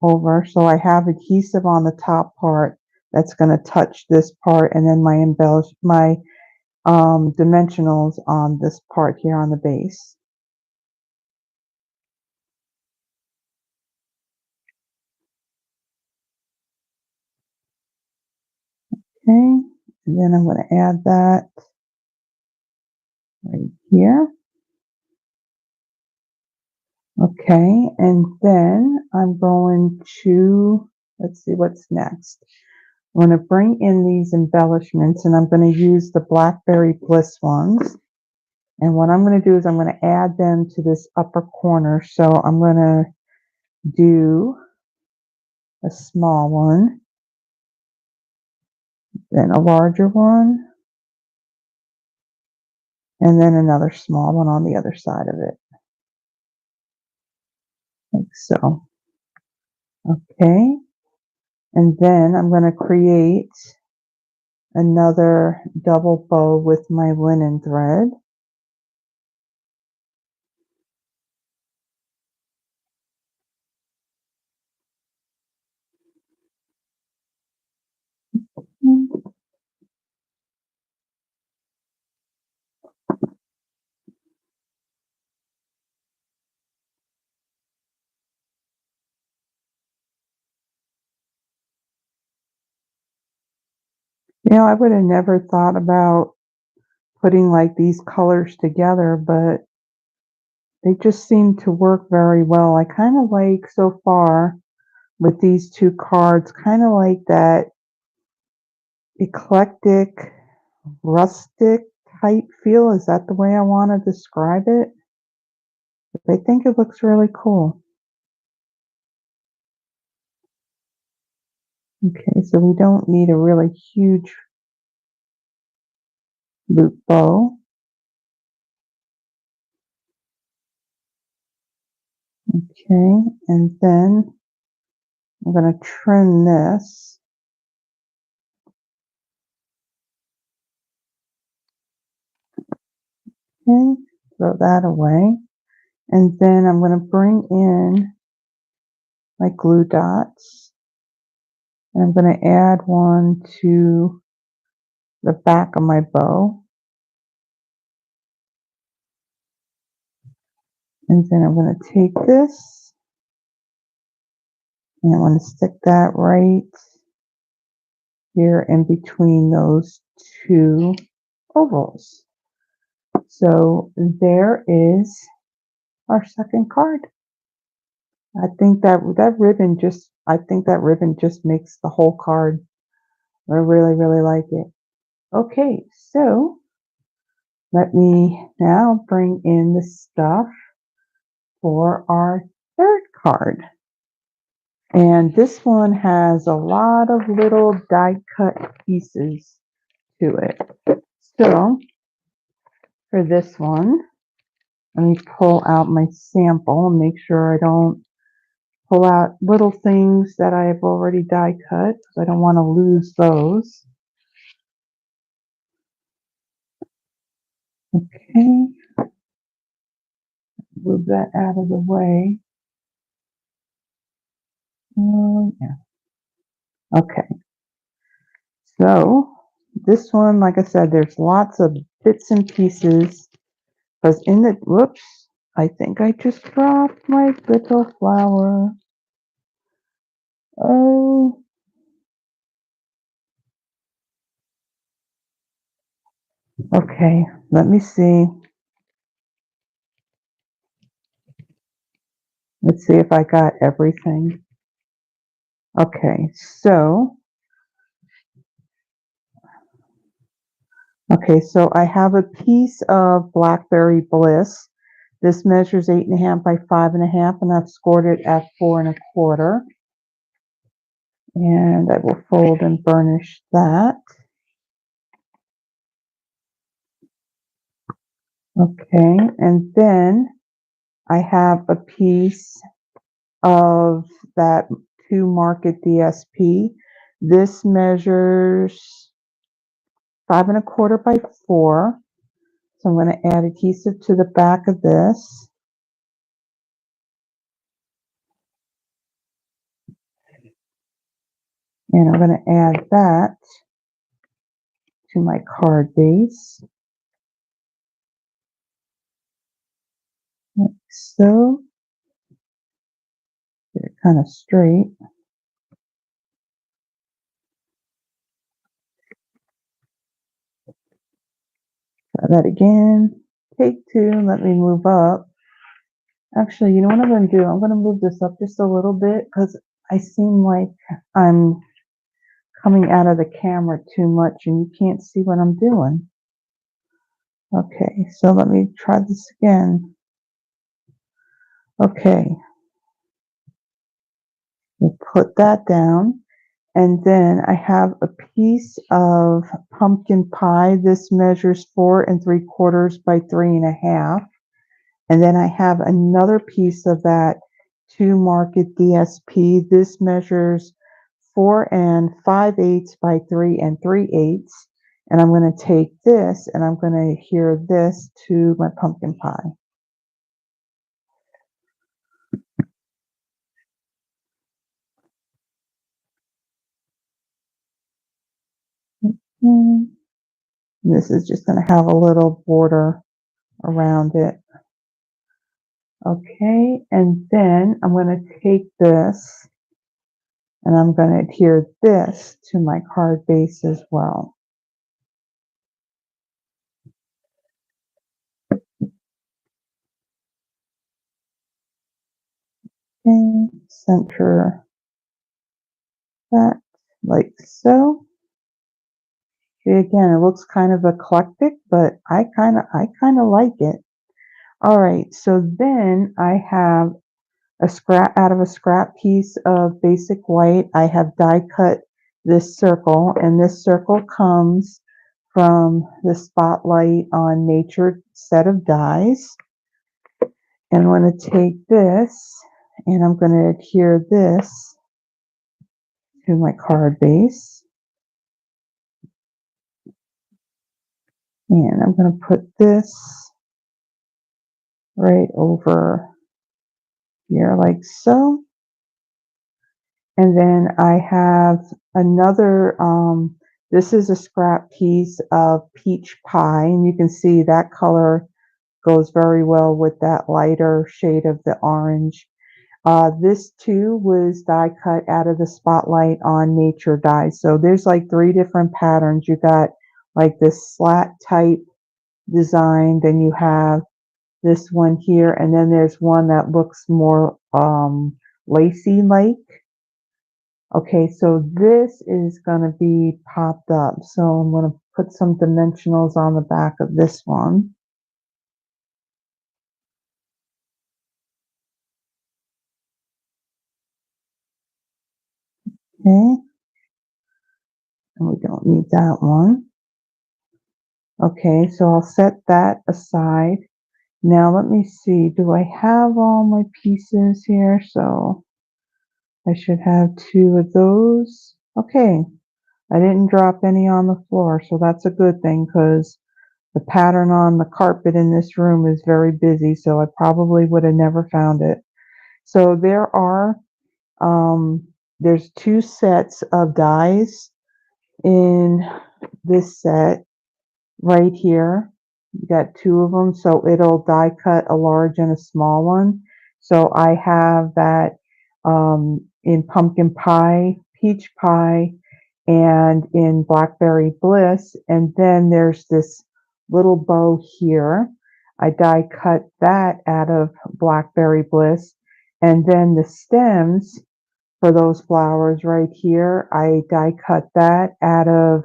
over. So I have adhesive on the top part that's going to touch this part, and then my dimensionals on this part here on the base. Okay, and then I'm going to add that right here. Okay, and then I'm going to, let's see what's next. I'm going to bring in these embellishments, and I'm going to use the Blackberry Bliss ones. And what I'm going to do is I'm going to add them to this upper corner. So I'm going to do a small one, then a larger one, and then another small one on the other side of it, like so. Okay, and then I'm going to create another double bow with my linen thread. I would have never thought about putting like these colors together, but they just seem to work very well. I kind of like so far with these two cards, kind of like that eclectic, rustic type feel. Is that the way I want to describe it? But I think it looks really cool. Okay, so we don't need a really huge loop bow. Okay, and then I'm going to trim this. Okay, throw that away. And then I'm going to bring in my glue dots. And I'm going to add one to the back of my bow. And then I'm going to take this and I'm going to stick that right here in between those two ovals. So there is our second card. I think that ribbon just makes the whole card. I really, really like it. Okay, so let me now bring in the stuff for our third card. And this one has a lot of little die cut pieces to it. So for this one, let me pull out my sample and make sure I don't pull out little things that I have already die cut because I don't want to lose those. Okay, move that out of the way. Yeah. Okay, so this one, like I said, there's lots of bits and pieces because whoops, I think I just dropped my little flower. Oh, okay, let me see. Let's see if I got everything. Okay, so I have a piece of Blackberry Bliss. This measures 8.5 by 5.5, and I've scored it at 4.25. And I will fold and burnish that. Okay, and then I have a piece of that 2 Market DSP. This measures 5.25 by 4. So I'm going to add adhesive to the back of this. And I'm going to add that to my card base. Like so. Get it kind of straight. Try that again. Take 2. Let me move up. Actually, you know what I'm going to do? I'm going to move this up just a little bit because I seem like I'm coming out of the camera too much and you can't see what I'm doing. Okay, so let me try this again. Okay. We'll put that down. And then I have a piece of pumpkin pie. This measures 4.75 by 3.5. And then I have another piece of that 2 Market DSP. This measures 4.5/8 by 3.3/8. And I'm going to take this and I'm going to adhere this to my pumpkin pie. This is just going to have a little border around it. Okay, and then I'm going to take this and I'm going to adhere this to my card base as well. Okay, center that like so. Okay, again, it looks kind of eclectic, but I kind of like it. All right, so then I have out of a scrap piece of basic white, I have die cut this circle, and this circle comes from the Spotlight on Nature set of dies. And I'm going to take this and I'm going to adhere this to my card base. And I'm going to put this right over here like so. And then I have another, this is a scrap piece of peach pie, and you can see that color Goes very well with that lighter shade of the orange. This too was die cut out of the Spotlight on Nature dies. So there's like 3 different patterns. You got like this slat type design, then you have this one here, and then there's one that looks more lacy like. Okay, so this is going to be popped up. So I'm going to put some dimensionals on the back of this one. Okay, and we don't need that one. Okay, so I'll set that aside. Now let me see, do I have all my pieces here? So I should have 2 of those. Okay, I didn't drop any on the floor, so that's a good thing because the pattern on the carpet in this room is very busy, so I probably would have never found it. So um, there's 2 sets of dies in this set right here. You got 2 of them, so it'll die cut a large and a small one. So I have that in pumpkin pie, peach pie, and in Blackberry Bliss. And then there's this little bow here. I die cut that out of Blackberry Bliss. And then the stems for those flowers right here, I die cut that out of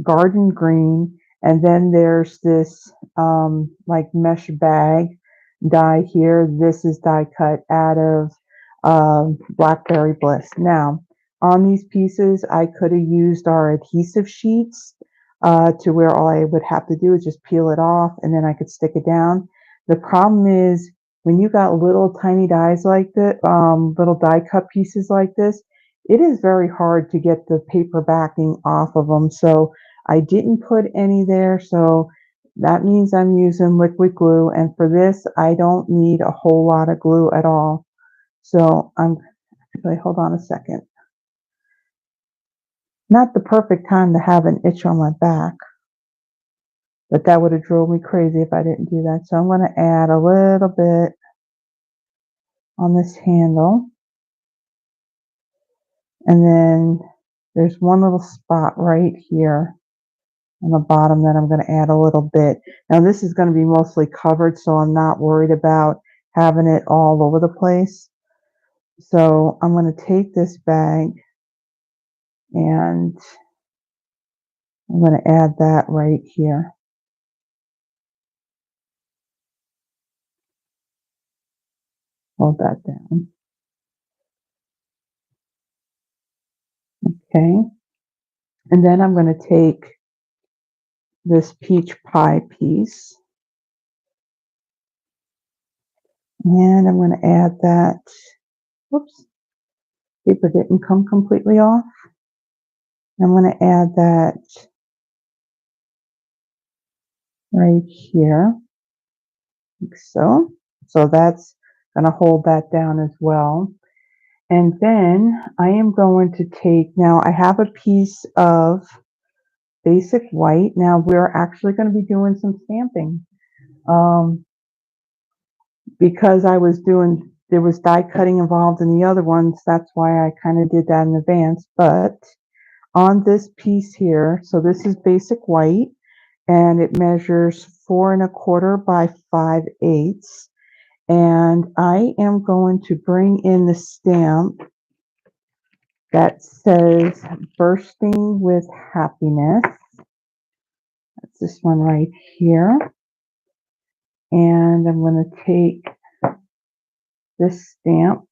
Garden Green. And then there's this like mesh bag die here. This is die cut out of Blackberry Bliss. Now, on these pieces, I could have used our adhesive sheets to where all I would have to do is just peel it off and then I could stick it down. The problem is when you got little tiny dies like this, little die cut pieces like this, it is very hard to get the paper backing off of them. So I didn't put any there. So that means I'm using liquid glue. And for this, I don't need a whole lot of glue at all. So I'm actually, hold on a second. Not the perfect time to have an itch on my back, but that would have drove me crazy if I didn't do that. So I'm going to add a little bit on this handle. And then there's one little spot right here on the bottom that I'm going to add a little bit. Now this is going to be mostly covered, so I'm not worried about having it all over the place. So I'm going to take this bag and I'm going to add that right here. Hold that down. Okay. And then I'm going to take this peach pie piece and I'm going to add that. Whoops. Paper didn't come completely off. I'm going to add that right here, like so. So that's going to hold that down as well. And then I am going to take, now I have a piece of basic white. Now we're actually going to be doing some stamping. Because there was die cutting involved in the other ones, that's why I kind of did that in advance. But on this piece here, so this is basic white, and it measures 4 1/4 by 5/8. And I am going to bring in the stamp that says bursting with happiness. That's this one right here. And I'm going to take this stamp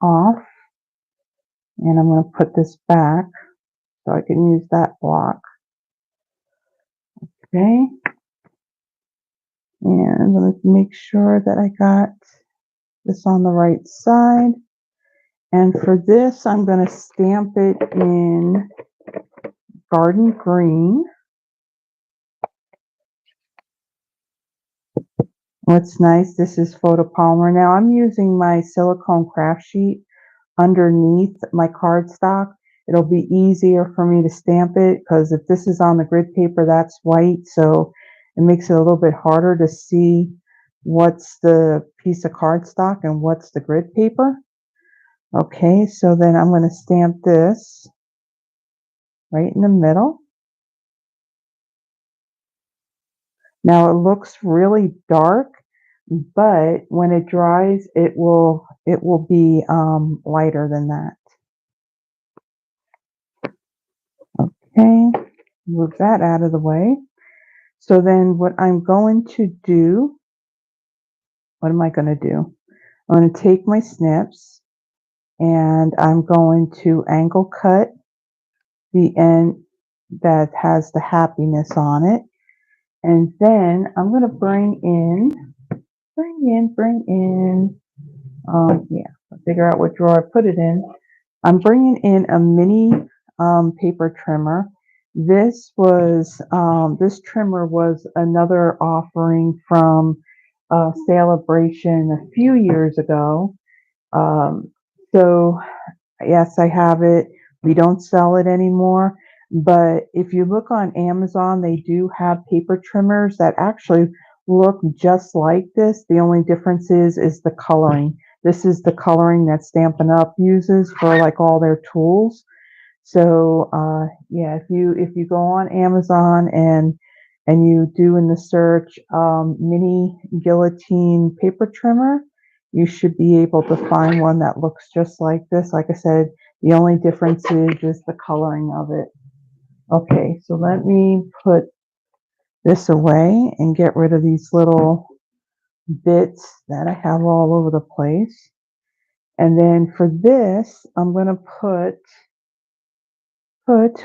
off and I'm going to put this back so I can use that block. Okay. And I'm going to make sure that I got this on the right side. And for this, I'm going to stamp it in Garden Green. What's nice, this is photopolymer. Now I'm using my silicone craft sheet underneath my cardstock. It'll be easier for me to stamp it because if this is on the grid paper, that's white. So it makes it a little bit harder to see what's the piece of cardstock and what's the grid paper. Okay, so then I'm going to stamp this right in the middle. Now it looks really dark, but when it dries, it will be lighter than that. Okay, move that out of the way. So then what I'm going to do, what am I going to do? I'm going to take my snips and I'm going to angle cut the end that has the happiness on it. And then I'm going to bring in, yeah, I'll figure out what drawer I put it in. I'm bringing in a mini paper trimmer. This trimmer was another offering from Celebration a few years ago. So yes, I have it. We don't sell it anymore. But if you look on Amazon, they do have paper trimmers that actually look just like this. The only difference is the coloring. This is the coloring that Stampin' Up! Uses for like all their tools. So yeah, if you go on Amazon and you do in the search mini guillotine paper trimmer, you should be able to find one that looks just like this. Like I said, the only difference is the coloring of it. Okay, so let me put this away and get rid of these little bits that I have all over the place. And then for this, I'm going to put,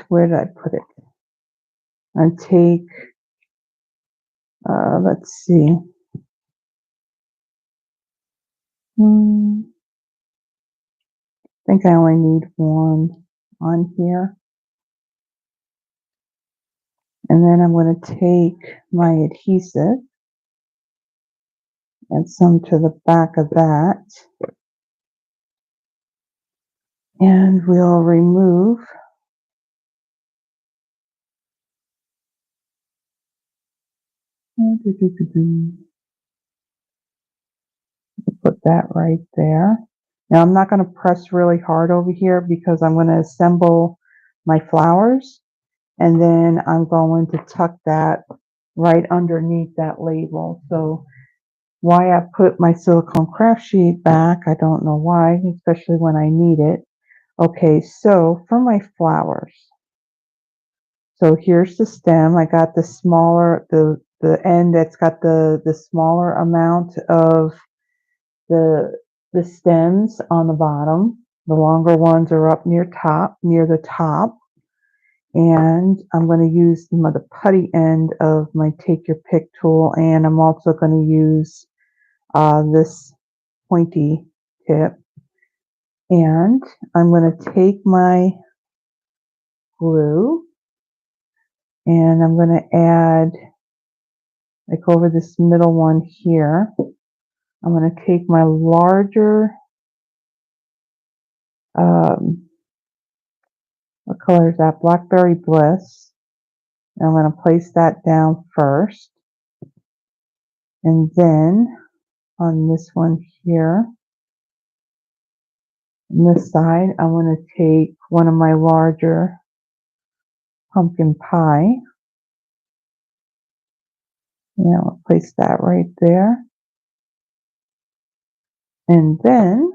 where did I put it? And take, let's see. I think I only need one on here. And then I'm going to take my adhesive and some to the back of that. And we'll remove put that right there. Now I'm not going to press really hard over here because I'm going to assemble my flowers, and then I'm going to tuck that right underneath that label. So why I put my silicone craft sheet back, I don't know why, especially when I need it. Okay, so for my flowers, so here's the stem. I got the smaller, the end that's got the smaller amount of the stems on the bottom. The longer ones are up near the top. And I'm going to use the putty end of my Take Your Pick tool, and I'm also going to use this pointy tip. And I'm going to take my glue and I'm going to add, like over this middle one here, I'm going to take my larger, what color is that? Blackberry Bliss. And I'm going to place that down first. And then on this one here, on this side, I'm going to take one of my larger pumpkin pie. And I'll place that right there. And then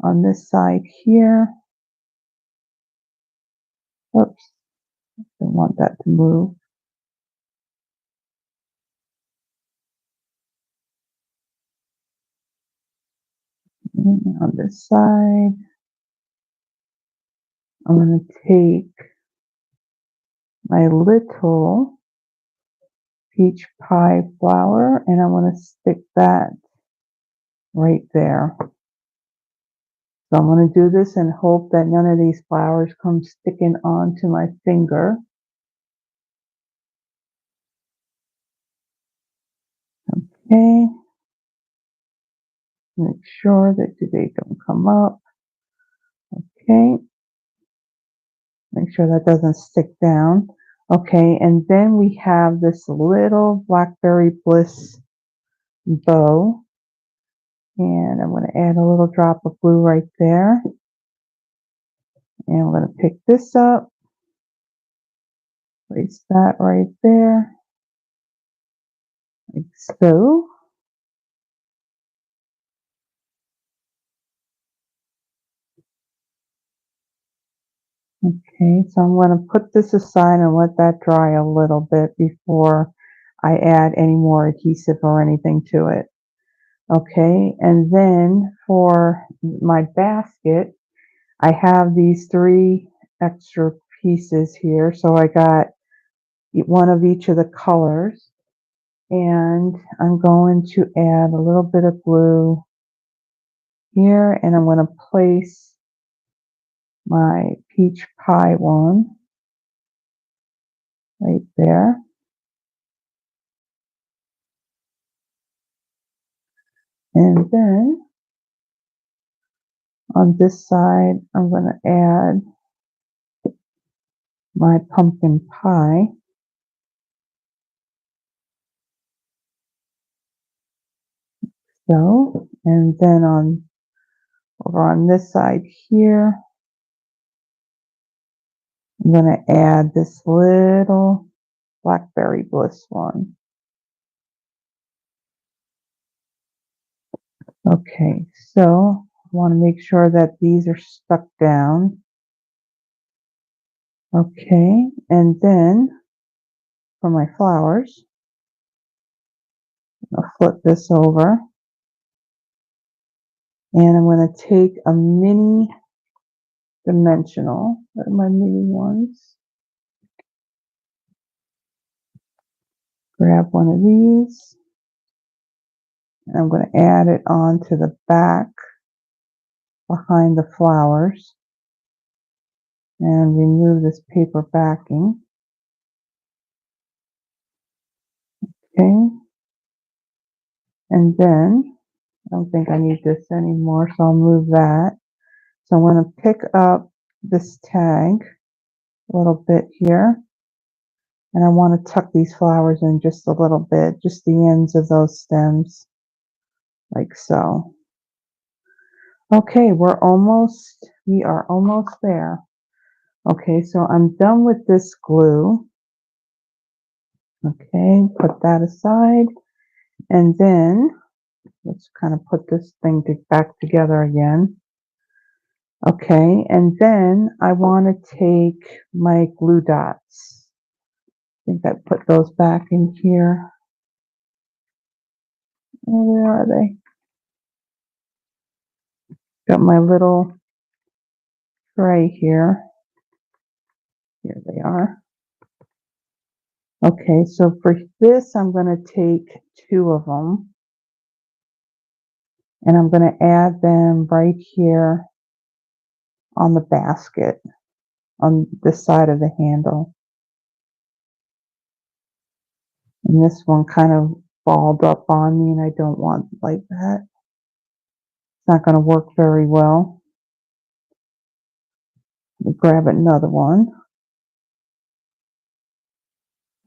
on this side here, oops, I don't want that to move. And on this side, I'm going to take my little peach pie flower and I'm going to stick that right there. So I'm going to do this and hope that none of these flowers come sticking onto my finger. Okay. Make sure that they don't come up. Okay. Make sure that doesn't stick down. Okay, and then we have this little Blackberry Bliss bow. And I'm going to add a little drop of glue right there. And I'm going to pick this up, place that right there, like so. Okay, so I'm going to put this aside and let that dry a little bit before I add any more adhesive or anything to it. Okay, and then for my basket, I have these 3 extra pieces here. So I got one of each of the colors, and I'm going to add a little bit of glue here, and I'm going to place my peach pie one right there. And then on this side, I'm going to add my pumpkin pie. So, and then over on this side here, I'm going to add this little Blackberry Bliss one. Okay, so I want to make sure that these are stuck down. Okay, and then for my flowers, I'll flip this over, and I'm going to take a mini dimensional. What are my mini ones? Grab one of these, and I'm going to add it onto the back behind the flowers and remove this paper backing. Okay, and then I don't think I need this anymore, so I'll move that. So I'm going to pick up this tag a little bit here, and I want to tuck these flowers in just a little bit, just the ends of those stems, like so. Okay, we are almost there. Okay, so I'm done with this glue. Okay, put that aside, and then let's kind of put this thing back together again. Okay, and then I want to take my glue dots. I think I put those back in here. Oh, where are they? Got my little tray here. Here they are. Okay, so for this, I'm going to take 2 of them, and I'm going to add them right here on the basket on this side of the handle. And this one kind of balled up on me, and I don't want like that. It's not going to work very well. Let me grab another one.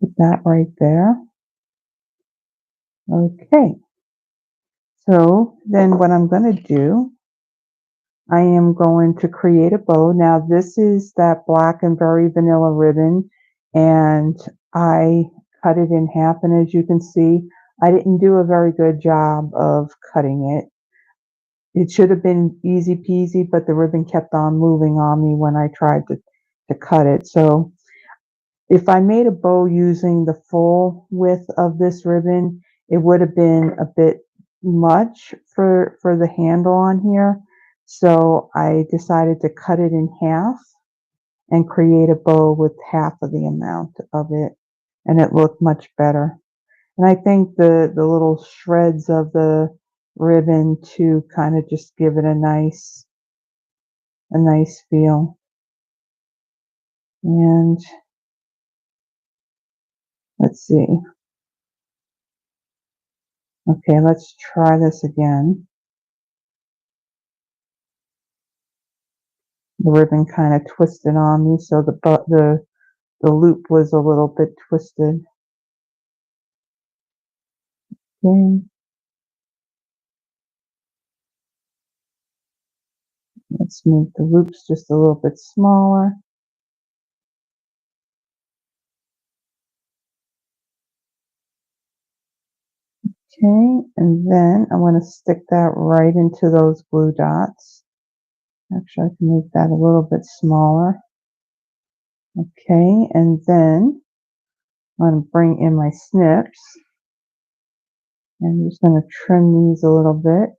Put that right there. Okay. So then what I'm going to do, I am going to create a bow. Now this is that black and very vanilla ribbon, and I cut it in half, and as you can see, I didn't do a very good job of cutting it. It should have been easy peasy, but the ribbon kept on moving on me when I tried to cut it. So if I made a bow using the full width of this ribbon, it would have been a bit much for the handle on here. So I decided to cut it in half and create a bow with half of the amount of it, and it looked much better. And I think the little shreds of the ribbon to kind of just give it a nice feel. And let's see. Okay, let's try this again. The ribbon kind of twisted on me, so the loop was a little bit twisted. Okay. Let's make the loops just a little bit smaller. Okay, and then I want to stick that right into those blue dots. Actually, I can make that a little bit smaller. Okay, and then I'm going to bring in my snips. And I'm just going to trim these a little bit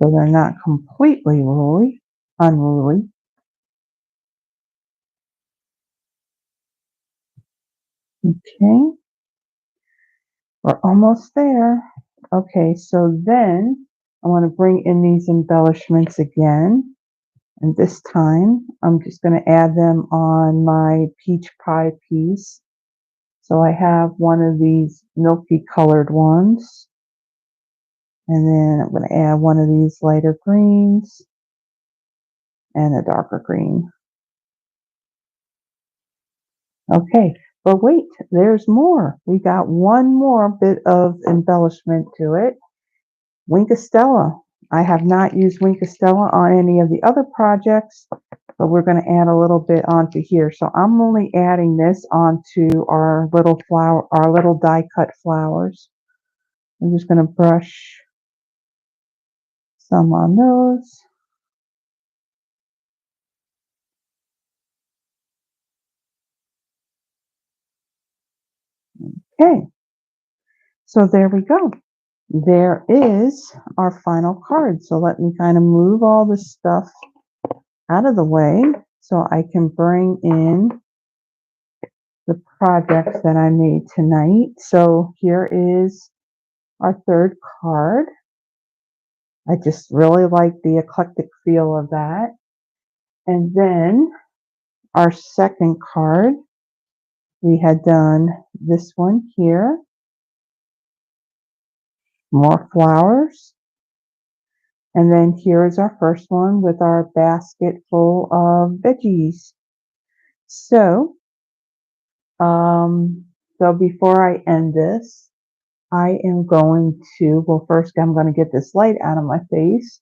so they're not completely unruly. Okay, we're almost there. Okay, so then I want to bring in these embellishments again. And this time I'm just going to add them on my peach pie piece. So I have one of these milky colored ones. And then I'm going to add one of these lighter greens and a darker green. Okay, but wait, there's more. We got one more bit of embellishment to it. Winkostella. I have not used Winkostella on any of the other projects, but we're going to add a little bit onto here. So I'm only adding this onto our little flower, our little die cut flowers. I'm just going to brush some on those. Okay, so there we go. There is our final card. So let me kind of move all this stuff out of the way so I can bring in the projects that I made tonight. So here is our third card. I just really like the eclectic feel of that. And then our second card, we had done this one here, more flowers. And then here is our first one with our basket full of veggies. So, so before I end this, I am going to, well, first I'm going to get this light out of my face,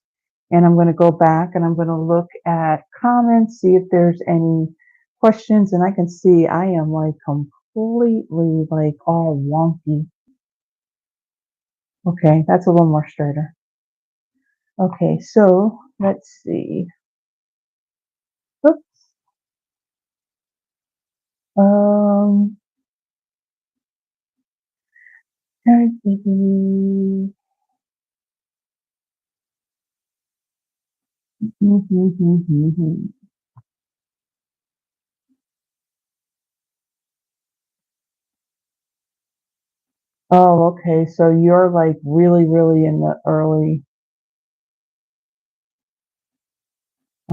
and I'm going to go back and I'm going to look at comments, see if there's any questions, and I can see I am like completely like all wonky. Okay, that's a little more straighter. Okay, so let's see. Oops. Um, oh, okay. So you're like really, really in the early.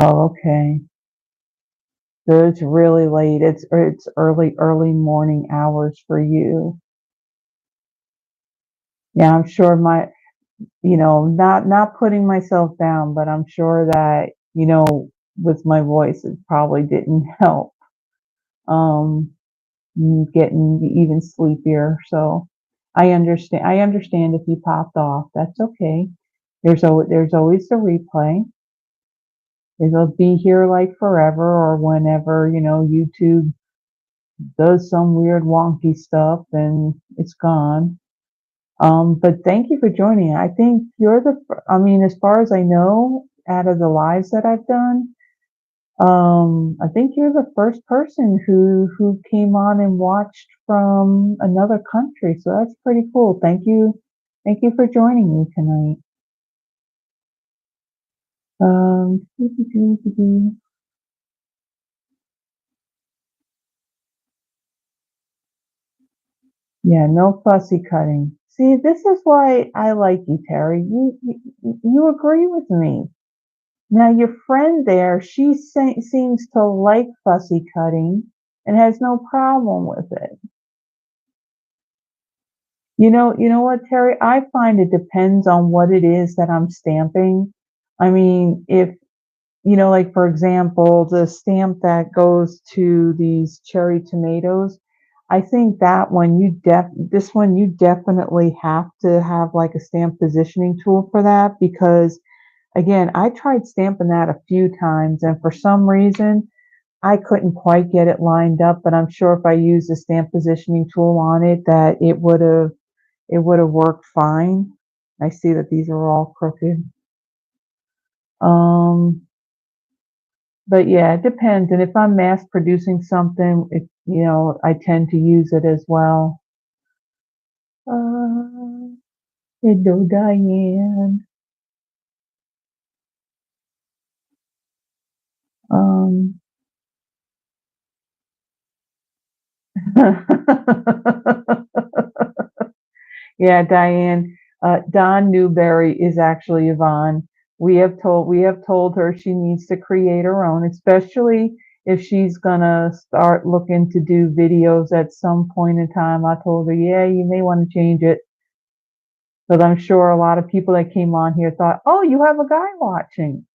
Oh, okay. So it's really late. It's early morning hours for you. Yeah, I'm sure not putting myself down, but I'm sure that, with my voice, it probably didn't help. Um, getting even sleepier. So I understand. I understand if you popped off. That's okay. There's always the replay. It'll be here like forever or whenever, YouTube does some weird wonky stuff, then it's gone. But thank you for joining. I think I mean, as far as I know, out of the lives that I've done, I think you're the first person who came on and watched from another country. So that's pretty cool. Thank you for joining me tonight. Um, yeah, no fussy cutting. See, this is why I like you, Terry. You agree with me. Now, your friend there, she seems to like fussy cutting and has no problem with it. You know what, Terry? I find it depends on what it is that I'm stamping. I mean, if, like for example, the stamp that goes to these cherry tomatoes, I think that one this one you definitely have to have like a stamp positioning tool for that because Again, I tried stamping that a few times, and for some reason, I couldn't quite get it lined up, but I'm sure if I used the stamp positioning tool on it that it would have worked fine. I see that these are all crooked. Um, but yeah, it depends. And if I'm mass producing something, I tend to use it as well. Uh, Hello, Diane. Um, yeah, Diane. Don Newberry is actually Yvonne. We have told her she needs to create her own, especially if she's gonna start looking to do videos at some point in time. I told her, yeah, you may want to change it because I'm sure a lot of people that came on here thought, oh, you have a guy watching.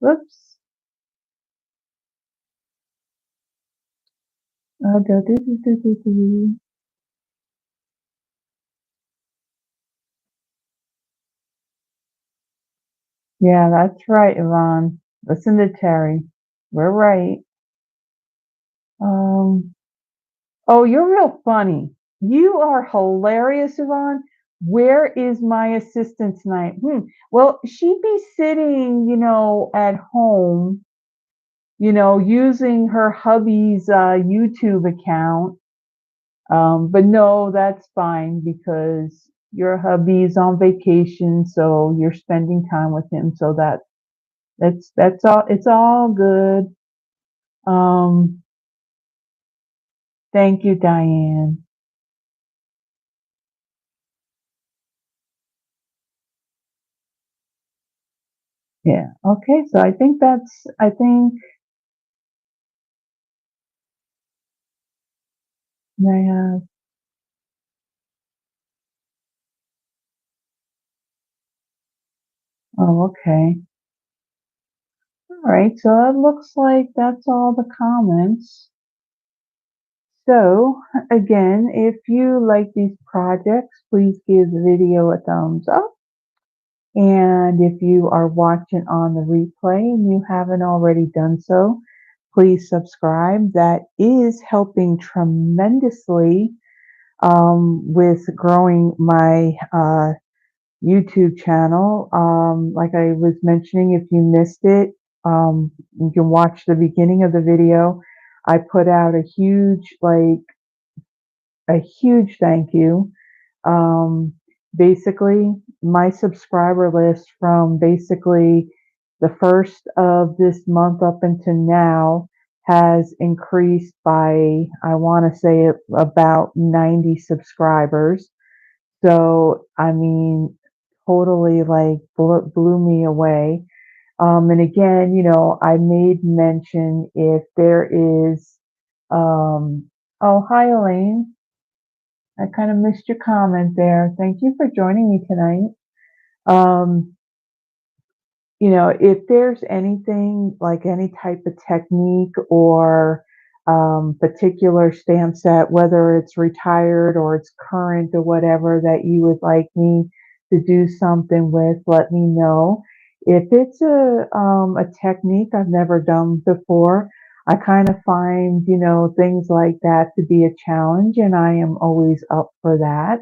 Oops. Yeah, that's right, Yvonne. Listen to Terry. We're right. Um, oh, you're real funny. You are hilarious, Yvonne. Where is my assistant tonight? Well, she'd be sitting, at home, using her hubby's YouTube account. But no, that's fine because your hubby's on vacation, so you're spending time with him. So that's all. It's all good. Um, Thank you, Diane. Yeah. Okay. So I think I have, oh, okay. All right. So it looks like that's all the comments. So again, if you like these projects, please give the video a thumbs up. And if you are watching on the replay and you haven't already done so, please subscribe. That is helping tremendously with growing my YouTube channel. Like I was mentioning, if you missed it, you can watch the beginning of the video. I put out a huge thank you. Um, Basically, my subscriber list from basically the first of this month up until now has increased by, I want to say, about 90 subscribers. So, I mean, totally like blew me away. And again, I made mention if there is, oh, hi, Elaine. I kind of missed your comment there. Thank you for joining me tonight. Um, if there's anything like any type of technique or particular stamp set, whether it's retired or it's current or whatever, that you would like me to do something with, let me know. If it's a technique I've never done before, I kind of find, things like that to be a challenge, and I am always up for that.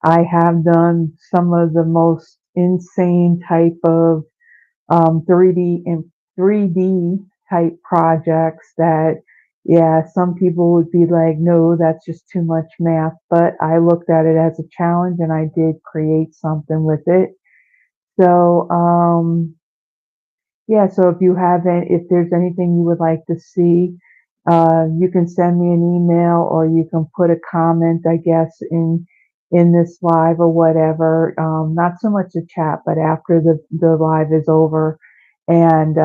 I have done some of the most insane type of 3D and 3D type projects that, yeah, some people would be like, no, that's just too much math. But I looked at it as a challenge and I did create something with it. So, yeah, so if there's anything you would like to see, you can send me an email or you can put a comment, I guess, in this live or whatever. Not so much a chat, but after the live is over, and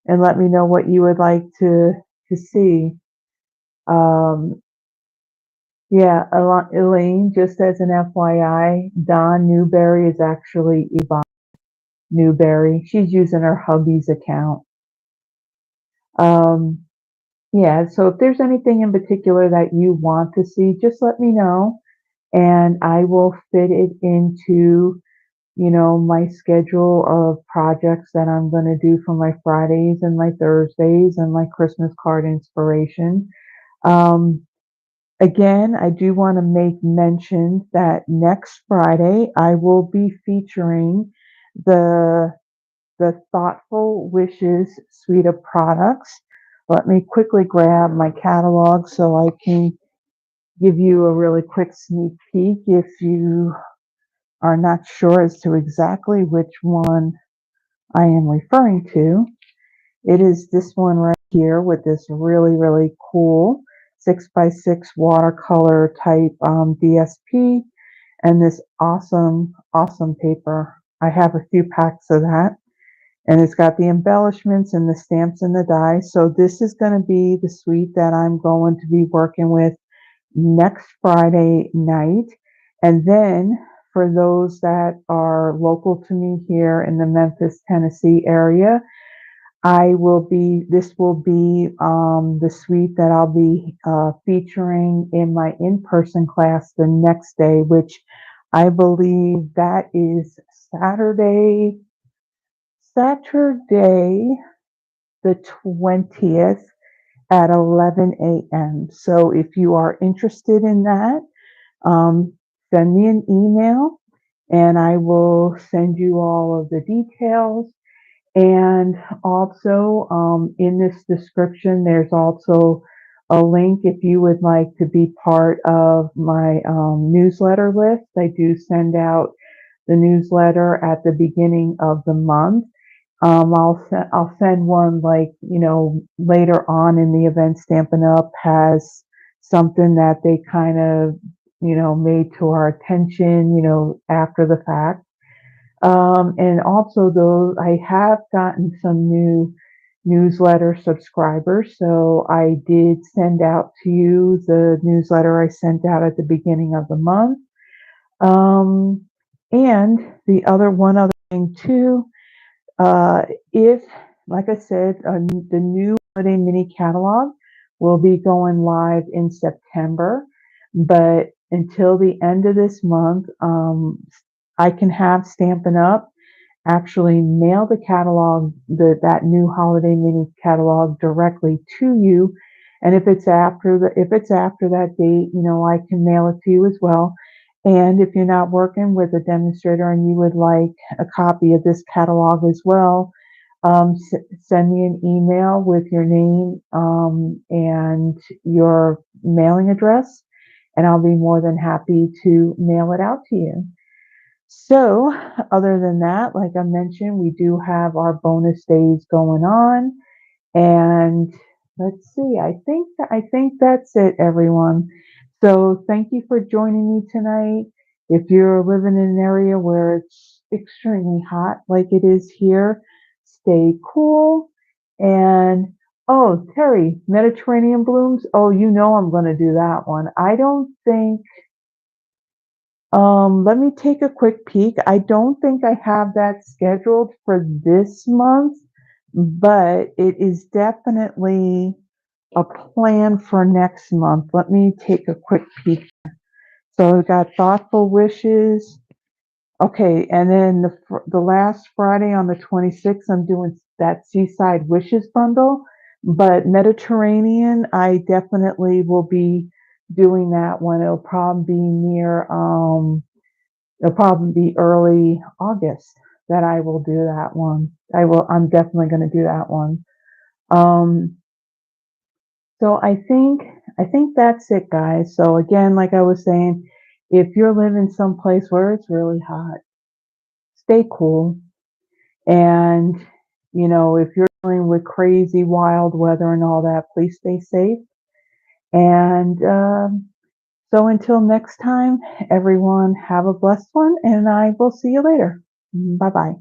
let me know what you would like to see. Um, yeah, Elaine, just as an FYI, Don Newberry is actually Yvonne Newberry. She's using her hubby's account. Um, Yeah, so if there's anything in particular that you want to see, just let me know and I will fit it into my schedule of projects that I'm going to do for my Fridays and my Thursdays and my Christmas card inspiration. Um, Again, I do want to make mention that next Friday I will be featuring the Thoughtful Wishes suite of products. Let me quickly grab my catalog so I can give you a really quick sneak peek if you are not sure as to exactly which one I am referring to. It is this one right here with this really, really cool 6x6 watercolor type DSP and this awesome, awesome paper. I have a few packs of that. And it's got the embellishments and the stamps and the dies. So this is going to be the suite that I'm going to be working with next Friday night. And then for those that are local to me here in the Memphis, Tennessee area, this will be the suite that I'll be featuring in my in-person class the next day, which I believe that is Saturday the 20th at 11 a.m. So if you are interested in that, um, send me an email and I will send you all of the details. And also, in this description, there's also a link if you would like to be part of my newsletter list. I do send out the newsletter at the beginning of the month. I'll send one like later on in the event. Stampin' Up has something that they kind of made to our attention after the fact. And also, though, I have gotten some new newsletter subscribers. So I did send out to you the newsletter I sent out at the beginning of the month. Um, and one other thing too, uh, if, like I said, the new holiday mini catalog will be going live in September, but until the end of this month, I can have Stampin' Up actually mail the catalog, that new holiday mini catalog directly to you. And if it's after that date, I can mail it to you as well. And if you're not working with a demonstrator and you would like a copy of this catalog as well, send me an email with your name and your mailing address, and I'll be more than happy to mail it out to you. So, other than that, like I mentioned, we do have our bonus days going on, and let's see. I think that's it, everyone. So, thank you for joining me tonight. If you're living in an area where it's extremely hot, like it is here, stay cool. And oh, Terry, Mediterranean blooms. Oh, I'm going to do that one. I don't think let me take a quick peek. I don't think I have that scheduled for this month, but it is definitely a plan for next month. Let me take a quick peek. So we got Thoughtful Wishes. Okay, and then the last Friday on the 26th, I'm doing that Seaside Wishes bundle. But Mediterranean, I definitely will be doing that one. It'll probably be early August that I will do that one. I'm definitely going to do that one. Um, so I think that's it, guys. So again, like I was saying, if you're living someplace where it's really hot, stay cool. And if you're dealing with crazy wild weather and all that, please stay safe. And so until next time, everyone, have a blessed one, and I will see you later. Bye bye.